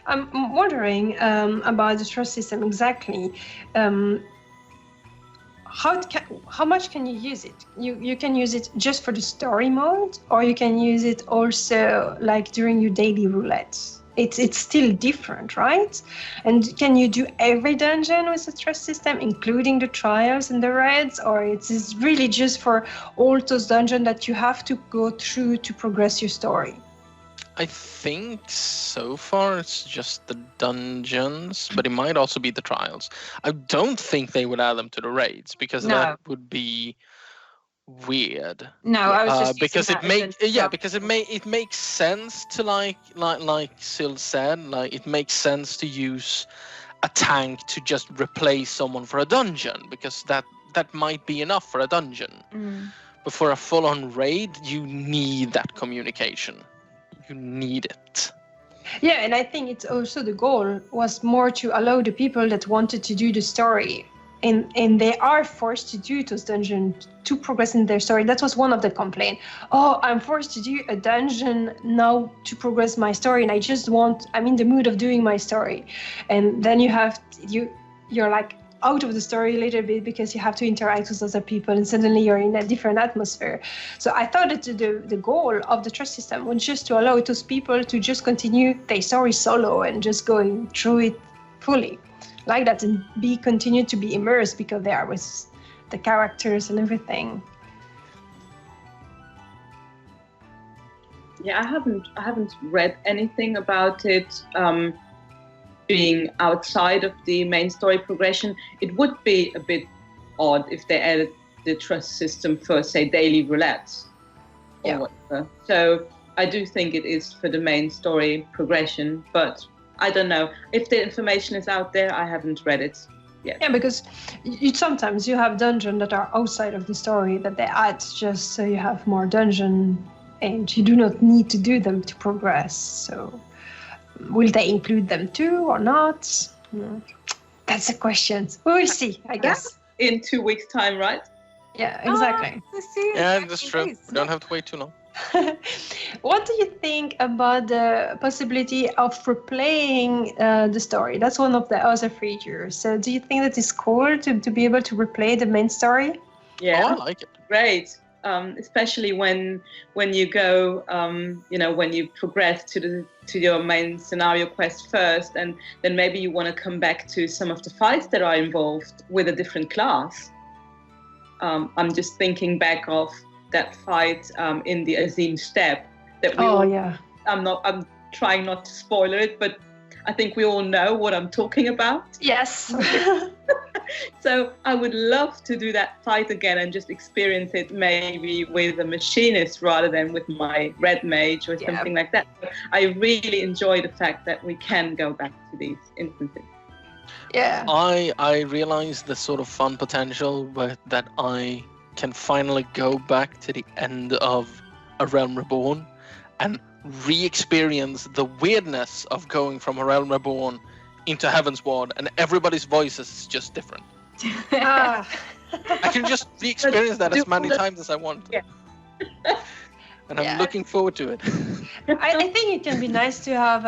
S6: I'm wondering about the trust system exactly. How much can you use it? You can use it just for the story mode, or you can use it also like during your daily roulette. It's still different, right? And can you do every dungeon with the trust system, including the trials and the raids, or it's really just for all those dungeons that you have to go through to progress your story?
S9: I think so far it's just the dungeons, but it might also be the trials. I don't think they would add them to the raids, because that would be weird.
S8: No, I was just
S9: because it makes sense to like Syl said, like it makes sense to use a tank to just replace someone for a dungeon, because that might be enough for a dungeon. But for a full-on raid, you need that communication. You need it.
S6: Yeah, and I think it's also the goal was more to allow the people that wanted to do the story, and they are forced to do those dungeons to progress in their story. That was one of the complaints. Oh, I'm forced to do a dungeon now to progress my story, and I'm in the mood of doing my story. And then you're like out of the story a little bit because you have to interact with other people, and suddenly you're in a different atmosphere. So I thought that the goal of the trust system was just to allow those people to just continue their story solo and just going through it fully like that, and continue to be immersed because they are with the characters and everything.
S7: Yeah, I haven't read anything about it being outside of the main story progression. It would be a bit odd if they added the trust system for, say, daily roulettes or whatever. So I do think it is for the main story progression, but I don't know. If the information is out there, I haven't read it yet.
S6: Yeah, because sometimes you have dungeons that are outside of the story that they add just so you have more dungeon, and you do not need to do them to progress. So will they include them too or not? That's a question. We will see, I guess.
S7: In 2 weeks' time, right?
S6: Yeah, exactly.
S9: Yeah, that's true. We don't have to wait too long.
S6: What do you think about the possibility of replaying the story? That's one of the other features. So do you think that it's cool to be able to replay the main story?
S7: Yeah,
S9: I like it.
S7: Great. especially when you go, when you progress to your main scenario quest first, and then maybe you want to come back to some of the fights that are involved with a different class. I'm just thinking back of that fight in the Azim Steppe that we I'm trying not to spoil it, but I think we all know what I'm talking about.
S6: Yes.
S7: So I would love to do that fight again and just experience it maybe with a machinist rather than with my red mage or something like that. But I really enjoy the fact that we can go back to these instances.
S6: Yeah.
S9: I realize the sort of fun potential that I can finally go back to the end of A Realm Reborn and re-experience the weirdness of going from A Realm Reborn into Heavensward, and everybody's voices is just different. I can just re-experience that as many times as I want.
S7: Yeah.
S9: And I'm looking forward to it.
S6: I think it can be nice to have,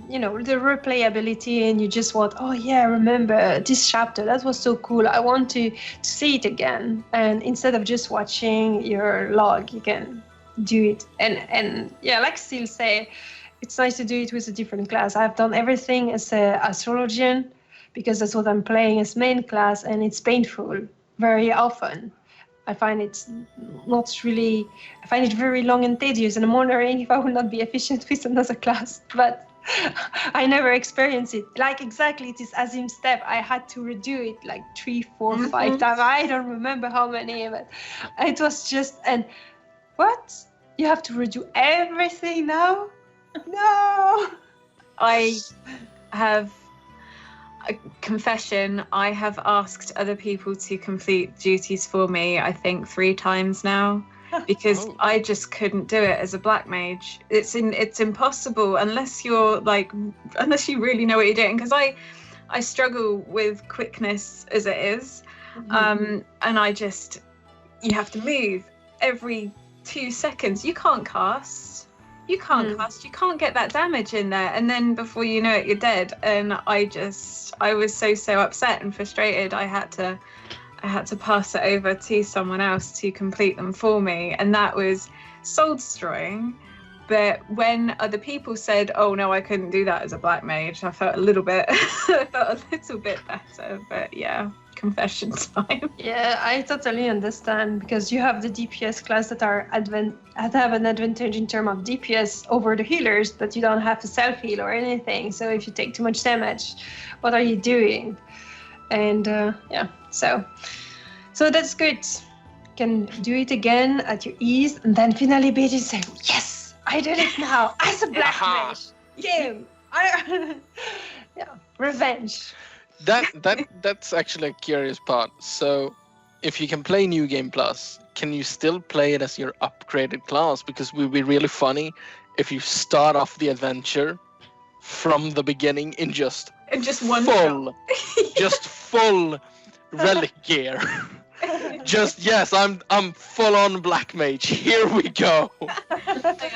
S6: the replayability, and you just want, remember this chapter, that was so cool. I want to see it again. And instead of just watching your log, you can do it. And like Sil say, it's nice to do it with a different class. I've done everything as an astrologian because that's what I'm playing as main class, and it's painful very often. I find it very long and tedious, and I'm wondering if I will not be efficient with another class. But I never experienced it. Like exactly this Azim Steppe, I had to redo it like 3, 4, 5 times. I don't remember how many, but it was just, and what? You have to redo everything now? No!
S8: I have a confession. I have asked other people to complete duties for me, I think 3 times now, because I just couldn't do it as a black mage. It's impossible unless you really know what you're doing, because I struggle with quickness as it is. And you have to move every 2 seconds. You can't cast. You can't get that damage in there, and then before you know it, you're dead. And I was so upset and frustrated. I had to pass it over to someone else to complete them for me, and that was soul destroying. But when other people said, "Oh no, I couldn't do that as a black mage," I felt a little bit better. But yeah. Confession time.
S6: Yeah, I totally understand, because you have the DPS class that have an advantage in terms of DPS over the healers, but you don't have to self-heal or anything. So if you take too much damage, what are you doing? And so that's good. You can do it again at your ease, and then finally beat it and say, yes, I did it now as a black mage. Revenge.
S9: That's actually a curious part. So if you can play New Game Plus, can you still play it as your upgraded class? Because it would be really funny if you start off the adventure from the beginning in just
S8: one
S9: full relic gear. I'm full on black mage. Here we go.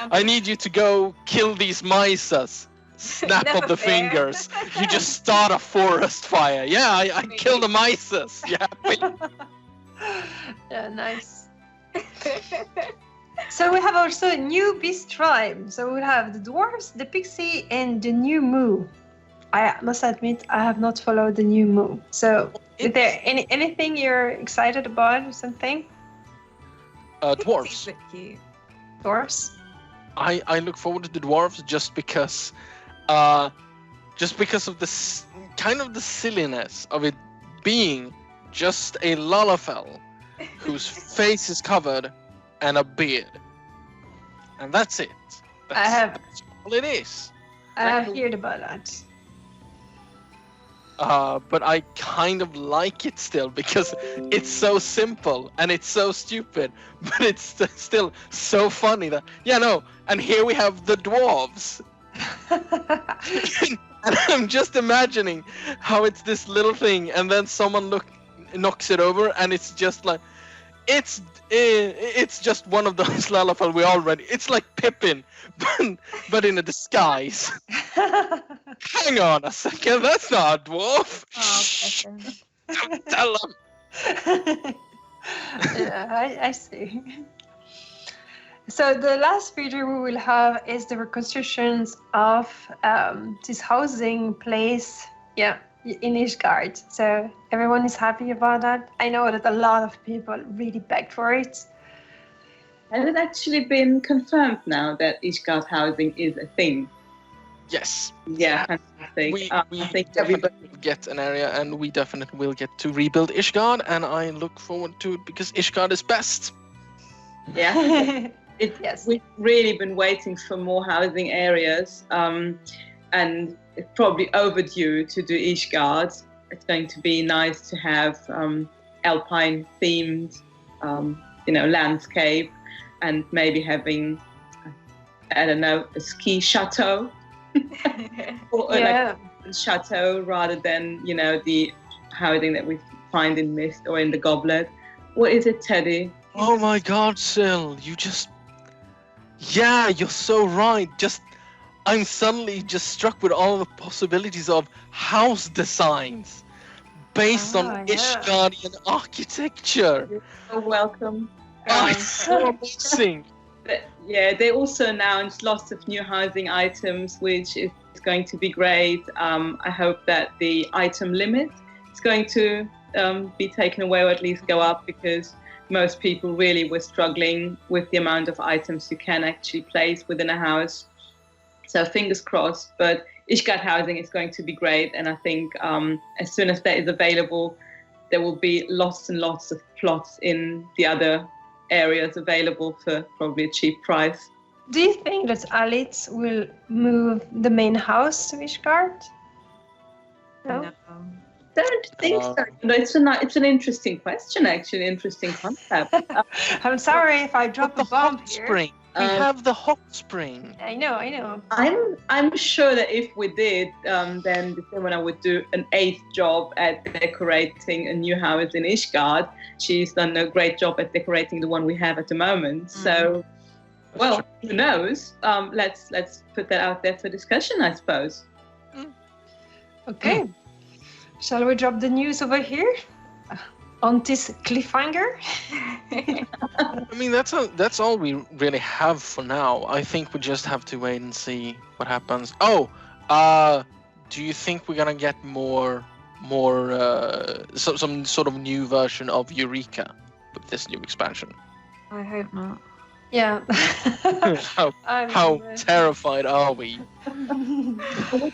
S9: I need you to go kill these misas. Snap of the fingers. You just start a forest fire. Yeah, I killed the misas. Yeah.
S6: Yeah, nice. So we have also a new beast tribe. So we have the dwarves, the pixie, and the new moo. I must admit, I have not followed the new moo. So is there anything you're excited about or something?
S9: Dwarves.
S6: Dwarves?
S9: I look forward to the dwarves just because of this kind of the silliness of it being just a Lalafell whose face is covered and a beard, and that's it. That's all it is.
S6: I have heard about that.
S9: But I kind of like it still because it's so simple and it's so stupid, but it's still so funny that and here we have the dwarves. And I'm just imagining how it's this little thing, and then someone knocks it over, and it's just like it's just one of those Lalafell we already. It's like Pippin, but in a disguise. Hang on a second, that's not a dwarf.
S8: Oh,
S9: don't tell them.
S6: I see. So the last feature we will have is the reconstructions of this housing place, in Ishgard. So everyone is happy about that. I know that a lot of people really begged for it.
S7: Has it actually been confirmed now that Ishgard housing is a thing?
S9: Yes.
S7: Yeah, fantastic.
S9: We
S7: I think
S9: definitely
S7: everybody.
S9: will get an area, and we definitely will get to rebuild Ishgard, and I look forward to it because Ishgard is best.
S7: Yeah.
S6: Yes.
S7: We've really been waiting for more housing areas, and it's probably overdue to do Ishgard. It's going to be nice to have alpine themed, landscape, and maybe having, I don't know, a ski chateau, or like a chateau rather than the housing that we find in Mist or in the Goblet. What is it, Teddy?
S9: Oh my God, Syl, you're so right. I'm suddenly just struck with all the possibilities of house designs based on Ishgardian architecture.
S7: You're so welcome.
S9: It's so amazing.
S7: Yeah, they also announced lots of new housing items, which is going to be great. I hope that the item limit is going to be taken away, or at least go up, because most people really were struggling with the amount of items you can actually place within a house. So fingers crossed, but Ishgard housing is going to be great, and I think as soon as that is available, there will be lots and lots of plots in the other areas available for probably a cheap price.
S6: Do you think that Aliths will move the main house to Ishgard? No.
S7: Don't think so. No, it's an interesting question, actually, interesting concept.
S6: I'm sorry if I drop a bomb here.
S9: Spring. We have the hot spring.
S6: I know.
S7: I'm sure that if we did, then Simona would do an 8th job at decorating a new house in Ishgard. She's done a great job at decorating the one we have at the moment. So, well, who knows? Let's put that out there for discussion, I suppose.
S6: Okay. Shall we drop the news over here? On this cliffhanger?
S9: I mean, that's all we really have for now. I think we just have to wait and see what happens. Do you think we're gonna get more some sort of new version of Eureka with this new expansion?
S8: I hope not.
S6: Yeah.
S9: How terrified are we?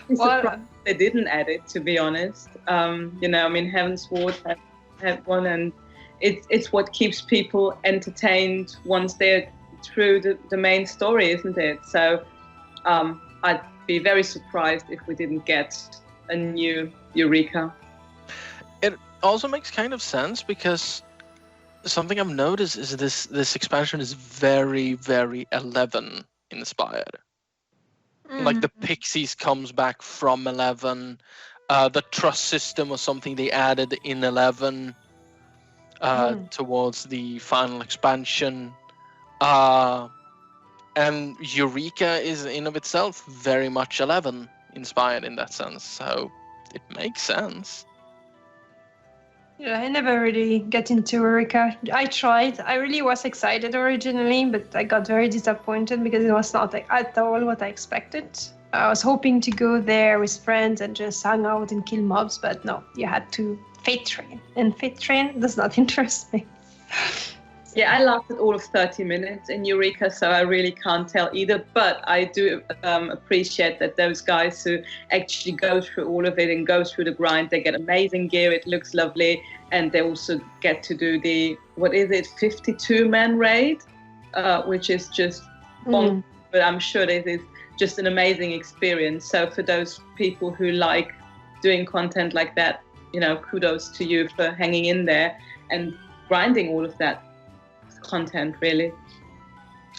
S7: Well, they didn't add it, to be honest. Heaven's Ward had one, and it's what keeps people entertained once they're through the main story, isn't it? So I'd be very surprised if we didn't get a new Eureka.
S9: It also makes kind of sense, because something I've noticed is this expansion is very, very 11 inspired. Like the Pixies comes back from 11. The trust system was something they added in 11 towards the final expansion. And Eureka is in of itself very much 11 inspired in that sense. So it makes sense.
S6: Yeah, I never really get into Eureka. I tried. I really was excited originally, but I got very disappointed because it was not at all what I expected. I was hoping to go there with friends and just hang out and kill mobs, but no, you had to Fate Train. And Fate Train does not interest me.
S7: Yeah, I lasted all of 30 minutes in Eureka, so I really can't tell either. But I do appreciate that those guys who actually go through all of it and go through the grind, they get amazing gear, it looks lovely, and they also get to do the, 52-man raid, which is just bonkers, but I'm sure this is just an amazing experience. So for those people who like doing content like that, kudos to you for hanging in there and grinding all of that content. Really,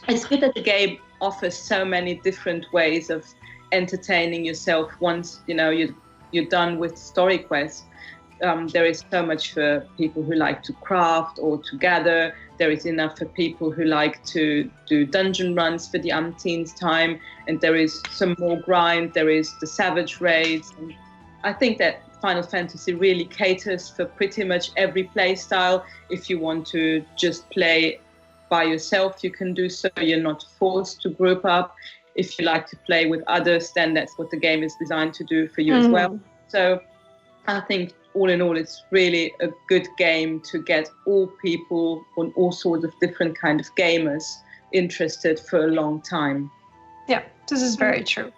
S7: it's good that the game offers so many different ways of entertaining yourself once you're done with story quests. There is so much for people who like to craft or to gather. There is enough for people who like to do dungeon runs for the umpteenth time, and there is some more grind. There is the savage raids. I think that Final Fantasy really caters for pretty much every play style. If you want to just play by yourself, you can do so. You're not forced to group up. If you like to play with others, then that's what the game is designed to do for you as well. So I think all in all, it's really a good game to get all people on all sorts of different kind of gamers interested for a long time.
S6: Yeah, this is very true.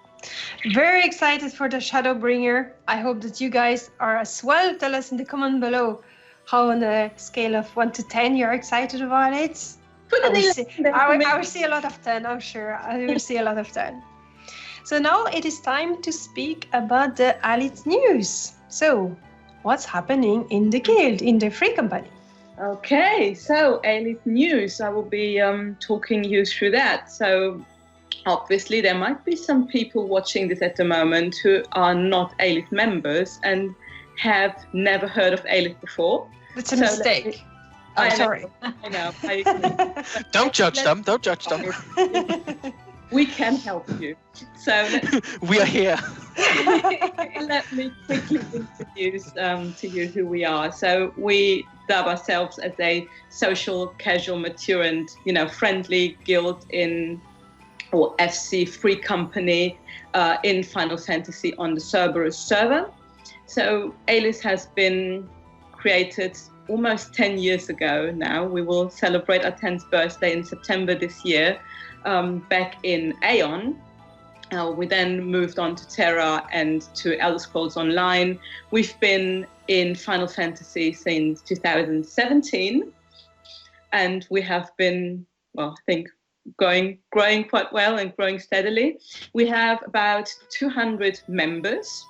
S6: Very excited for the Shadowbringer. I hope that you guys are as well. Tell us in the comment below how on a scale of 1 to 10 you're excited about it. I will see a lot of 10, I'm sure. I will see a lot of 10. So now it is time to speak about the Alith news. So what's happening in the guild, in the free company?
S7: Okay, so Alith news. I will be talking you through that. So obviously there might be some people watching this at the moment who are not Alith members and have never heard of Alith before.
S6: That's a mistake. Sorry.
S7: I know.
S9: Don't judge them. Don't judge them.
S7: We can help you. So
S9: we are here.
S7: Let me quickly introduce to you who we are. So we dub ourselves as a social, casual, mature, and friendly guild or FC free company in Final Fantasy on the Cerberus server. So Alith has been created almost 10 years ago now. We will celebrate our 10th birthday in September this year, back in Aeon. We then moved on to Terra and to Elder Scrolls Online. We've been in Final Fantasy since 2017, and we have been, I think, growing quite well and growing steadily. We have about 200 members,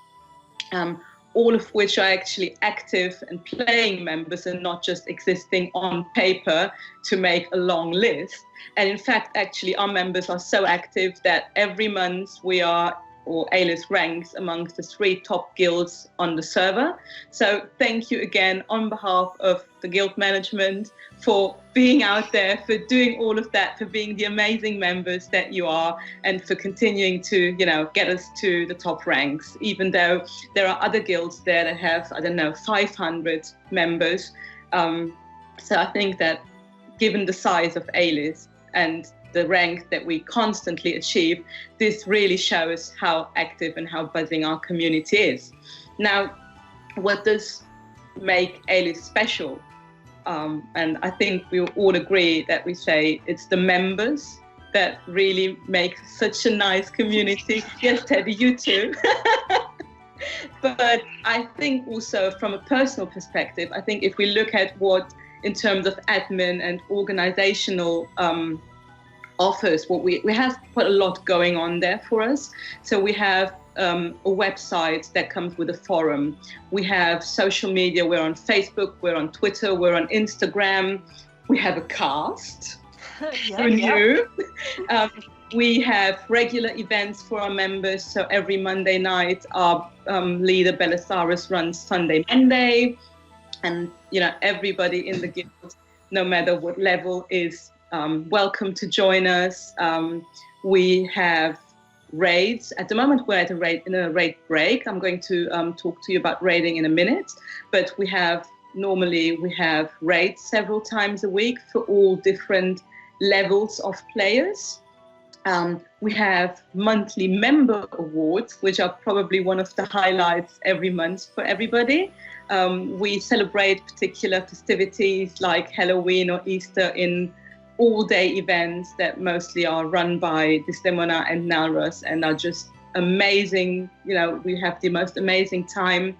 S7: all of which are actually active and playing members and not just existing on paper to make a long list. And in fact, actually, our members are so active that every month Alith ranks amongst the 3 top guilds on the server. So thank you again on behalf of the guild management for being out there, for doing all of that, for being the amazing members that you are, and for continuing to, get us to the top ranks, even though there are other guilds there that have, 500 members. So I think that given the size of Alith and the rank that we constantly achieve, this really shows how active and how buzzing our community is. Now, what does make Alith special? And I think we all agree that we say it's the members that really make such a nice community. Yes, Teddy, you too. But I think also from a personal perspective, I think if we look at what, in terms of admin and organizational offers, what we have quite a lot going on there for us. So we have a website that comes with a forum. We have social media. We're on Facebook, we're on Twitter, we're on Instagram. We have a cast. Who knew? We have regular events for our members. So every Monday night, our leader Belazarus runs Sunday Monday. And everybody in the guild, no matter what level, is welcome to join us. We have raids. At the moment, we're at a raid break. I'm going to talk to you about raiding in a minute. But normally we have raids several times a week for all different levels of players. We have monthly member awards, which are probably one of the highlights every month for everybody. We celebrate particular festivities like Halloween or Easter in all-day events that mostly are run by Desdemona and Nalroz and are just amazing. We have the most amazing time.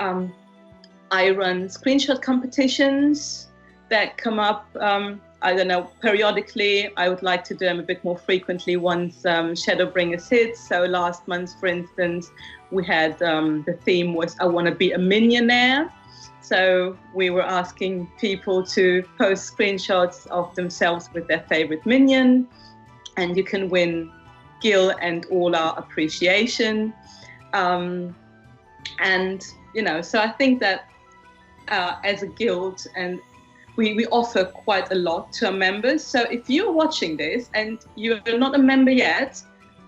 S7: I run screenshot competitions that come up, periodically. I would like to do them a bit more frequently once Shadowbringers hits. So last month, for instance, we had the theme was I want to be a minionaire. So we were asking people to post screenshots of themselves with their favorite minion, and you can win Gil and all our appreciation. So I think that as a guild, and we offer quite a lot to our members. So if you're watching this and you're not a member yet,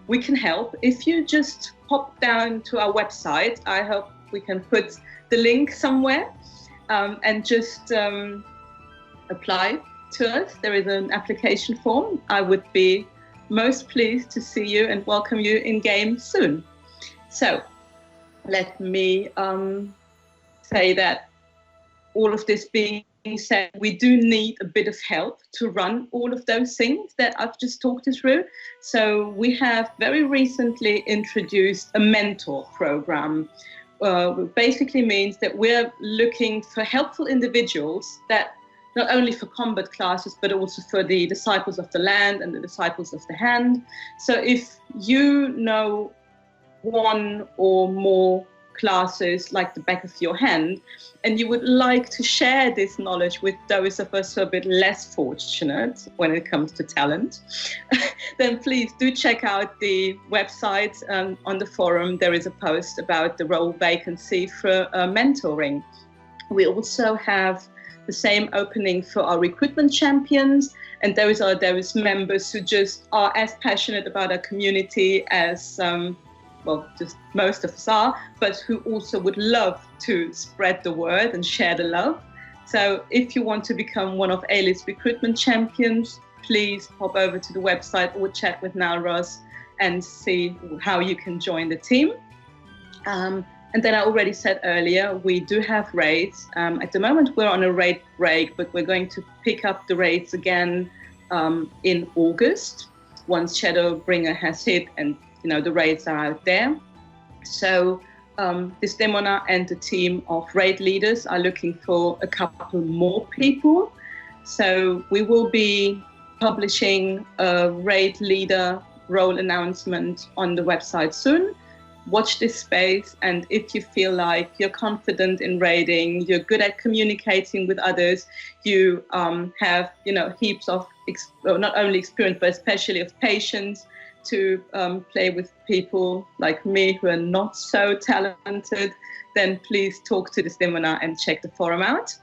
S7: we can help. If you just pop down to our website, I hope we can put the link somewhere, and just apply to us. There is an application form. I would be most pleased to see you and welcome you in game soon. So let me say that all of this being said, we do need a bit of help to run all of those things that I've just talked you through. So we have very recently introduced a mentor program, which basically means that we're looking for helpful individuals that not only for combat classes, but also for the Disciples of the Land and the Disciples of the Hand. So if you know one or more classes like the back of your hand, and you would like to share this knowledge with those of us who are a bit less fortunate when it comes to talent, then please do check out the website. On the forum, there is a post about the role vacancy for mentoring. We also have the same opening for our recruitment champions, and those are those members who just are as passionate about our community as well, just most of us are, but who also would love to spread the word and share the love. So if you want to become one of Alith's recruitment champions, please pop over to the website or chat with Nalroz and see how you can join the team. And then I already said earlier, we do have raids. At the moment, we're on a raid break, but we're going to pick up the raids again in August, once Shadowbringer has hit and the raids are out there. So this Demona and the team of raid leaders are looking for a couple more people. So we will be publishing a raid leader role announcement on the website soon. Watch this space, and if you feel like you're confident in raiding, you're good at communicating with others, you have heaps of not only experience but especially of patience to play with people like me who are not so talented, then please talk to the Demona and check the forum out.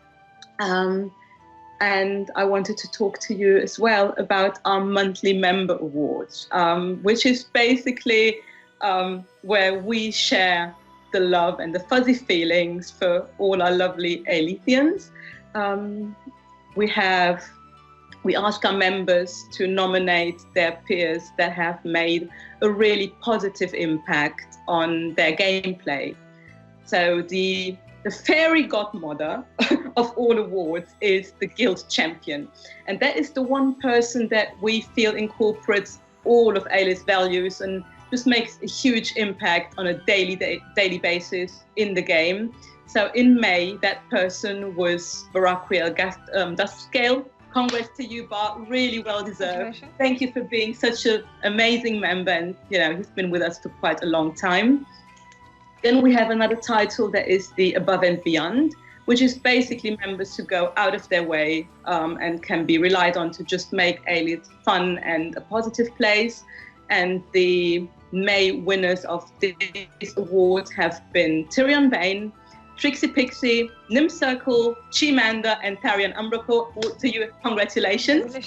S7: And I wanted to talk to you as well about our monthly member awards, which is basically where we share the love and the fuzzy feelings for all our lovely Alithians. We ask our members to nominate their peers that have made a really positive impact on their gameplay. So the fairy godmother of all awards is the guild champion. And that is the one person that we feel incorporates all of Alith's values and just makes a huge impact on a daily basis in the game. So in May, that person was Baraquiel Duskscale. Congrats to you, Bart. Really well deserved. Thank you for being such an amazing member, and he's been with us for quite a long time. Then we have another title that is the Above and Beyond, which is basically members who go out of their way and can be relied on to just make Alith fun and a positive place. And the May winners of this award have been Tyrion Vane, Trixie Pixie, Nim Circle, Chimanda, and Tarian Umbraco. All to you, congratulations.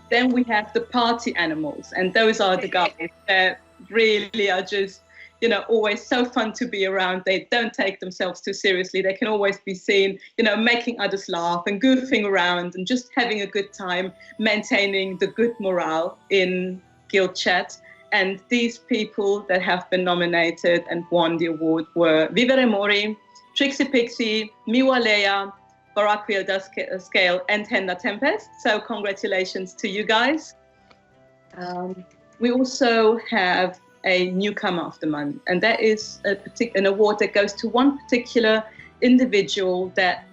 S7: Then we have the party animals, and those are the guys that really are just, always so fun to be around. They don't take themselves too seriously. They can always be seen, making others laugh and goofing around and just having a good time, maintaining the good morale in guild chat. And these people that have been nominated and won the award were Vivere Mori, Trixie Pixie, Miwa Leia, Baraquiel Duskscale, and Henda Tempest. So congratulations to you guys. We also have a newcomer of the month, and that is an award that goes to one particular individual that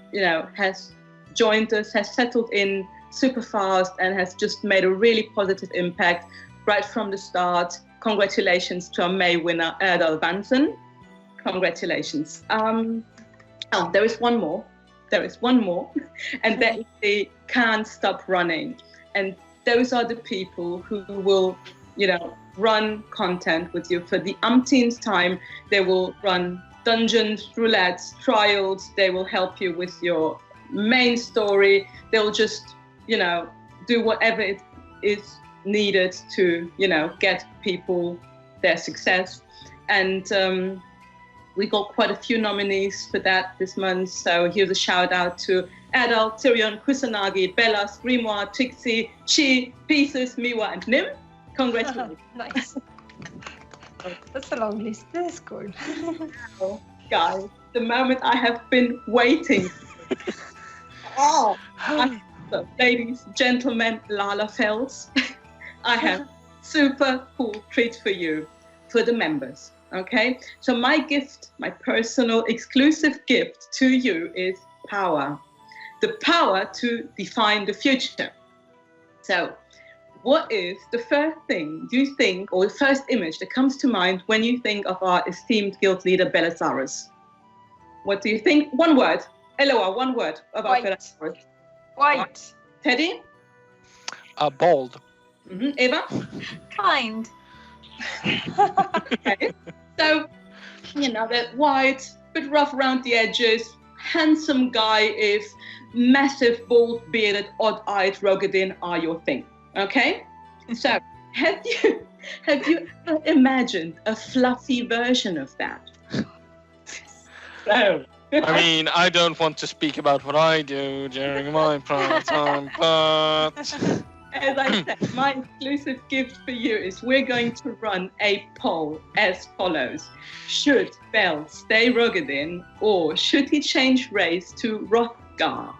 S7: has joined us, has settled in super fast, and has just made a really positive impact right from the start. Congratulations to our May winner, Erdal Vansen. Congratulations. There is one more. And that is the Can't Stop Running. And those are the people who will, run content with you for the umpteenth time. They will run dungeons, roulettes, trials. They will help you with your main story. They'll just, do whatever it is needed to, get people their success. And we got quite a few nominees for that this month. So here's a shout out to Adal, Tyrion, Kusanagi, Bellas, Grimoire, Trixie, Chi, Pieces, Miwa, and Nim. Congratulations.
S6: Nice. That's a long list. That's cool.
S7: Oh, guys, the moment I have been waiting. Oh, so, ladies, gentlemen, Lala Fells, I have a super cool treat for you, for the members. Okay, so my gift, my personal exclusive gift to you is power. The power to define the future. So, what is the first thing you think, or the first image that comes to mind when you think of our esteemed guild leader, Belazarus? What do you think? One word. Elloa, one word about Belazarus.
S6: White.
S7: Teddy?
S9: Bald.
S7: Eva?
S8: Kind.
S7: Okay. So, that white, bit rough around the edges, handsome guy if massive, bald, bearded, odd-eyed Rogadin are your thing. Okay? So, have you ever imagined a fluffy version of that? So,
S9: I mean, I don't want to speak about what I do during my prime time, but...
S7: As I said, my exclusive gift for you is we're going to run a poll as follows. Should Bel stay Rogadin, or should he change race to Hrothgar?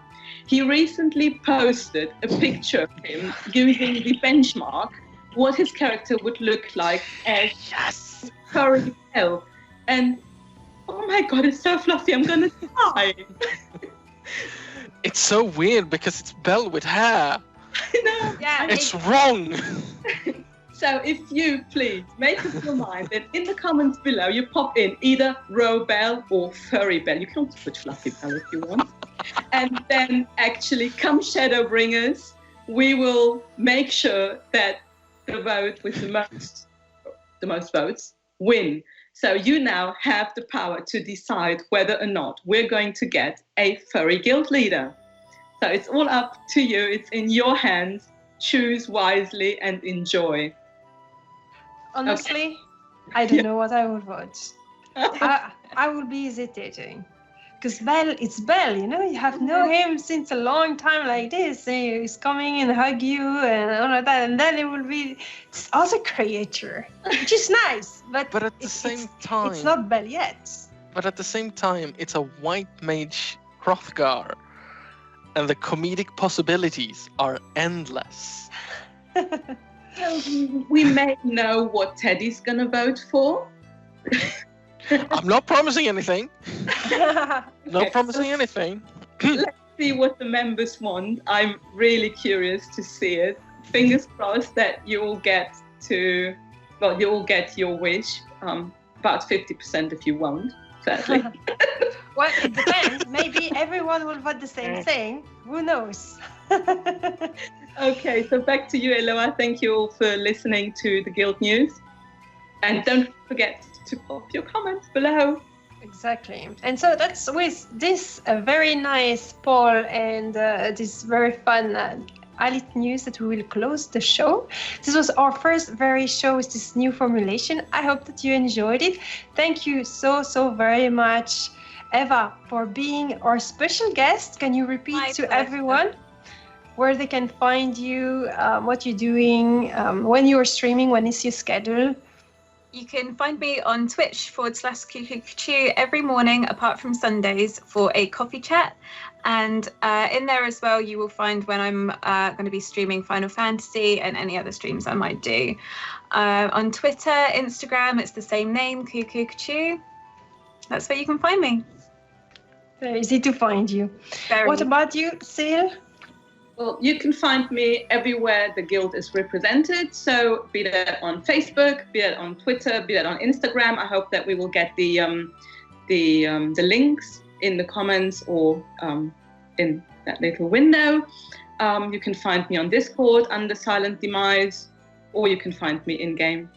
S7: He recently posted a picture of him using the benchmark, what his character would look like as furry Bel. And oh my god, it's so fluffy, I'm gonna die.
S9: It's so weird because it's Bel with hair.
S7: I know.
S8: Yeah.
S9: It's wrong.
S7: So if you please make up your mind that in the comments below you pop in either Ro Bell or Furry Bell. You can also put Fluffy Bell if you want. And then actually come Shadowbringers, we will make sure that the vote with the most votes win. So you now have the power to decide whether or not we're going to get a furry guild leader. So it's all up to you. It's in your hands. Choose wisely and enjoy.
S6: Honestly, I don't know what I would vote. I will be hesitating. Because it's Bel, you have known him since a long time like this. He's coming and hug you and all of that. And then it will be this other creature, which is nice. But
S9: at the same time...
S6: It's not Bel yet.
S9: But at the same time, it's a white mage Hrothgar. And the comedic possibilities are endless.
S7: We may know what Teddy's gonna vote for.
S9: I'm not promising anything. Not promising anything.
S7: Let's see what the members want. I'm really curious to see it. Fingers crossed that you all get your wish. About 50% if you won't, sadly.
S6: Well, it depends. Maybe everyone will vote the same thing. Who knows?
S7: Okay, so back to you, Elloa. Thank you all for listening to the Guild News. And don't forget to pop your comments below.
S6: Exactly. And so that's with this very nice poll and this very fun Alith news that we will close the show. This was our first very show with this new formulation. I hope that you enjoyed it. Thank you so very much, Eva, for being our special guest. Can you repeat to everyone where they can find you, what you're doing, when you're streaming, when is your schedule?
S8: You can find me on Twitch/QQQ every morning, apart from Sundays, for a coffee chat. And in there as well, you will find when I'm going to be streaming Final Fantasy and any other streams I might do. On Twitter, Instagram, it's the same name, QQQ. That's where you can find me.
S6: Very easy to find you. What about you, Sil?
S7: Well, you can find me everywhere the guild is represented. So be that on Facebook, be that on Twitter, be that on Instagram. I hope that we will get the links in the comments or in that little window. You can find me on Discord under Silent Demise, or you can find me in game.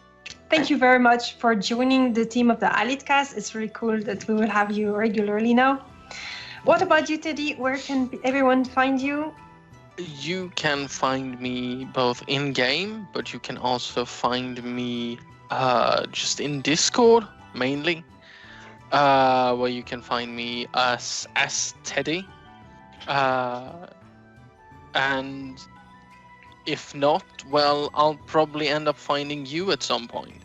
S6: Thank you very much for joining the team of the Alith-Cast. It's really cool that we will have you regularly now. What about you, Teddy? Where can everyone find you?
S9: You can find me both in-game, but you can also find me just in Discord, mainly. Where you can find me as Teddy. And if not, well, I'll probably end up finding you at some point.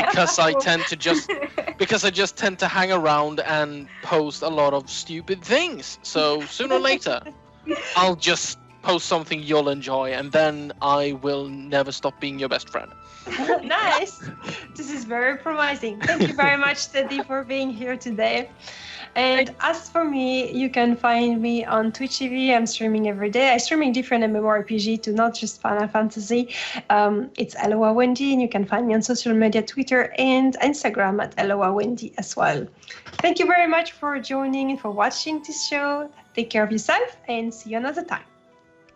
S9: Because I just tend to hang around and post a lot of stupid things. So sooner or later, I'll just post something you'll enjoy, and then I will never stop being your best friend.
S6: Nice. This is very promising. Thank you very much, Teddy, for being here today. And as for me, you can find me on Twitch TV. I'm streaming every day. I'm streaming different MMORPG to not just Final Fantasy. It's Elloa Wendy, and you can find me on social media, Twitter and Instagram at Elloa Wendy as well. Thank you very much for joining and for watching this show. Take care of yourself and see you another time.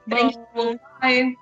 S7: Thank you. Bye.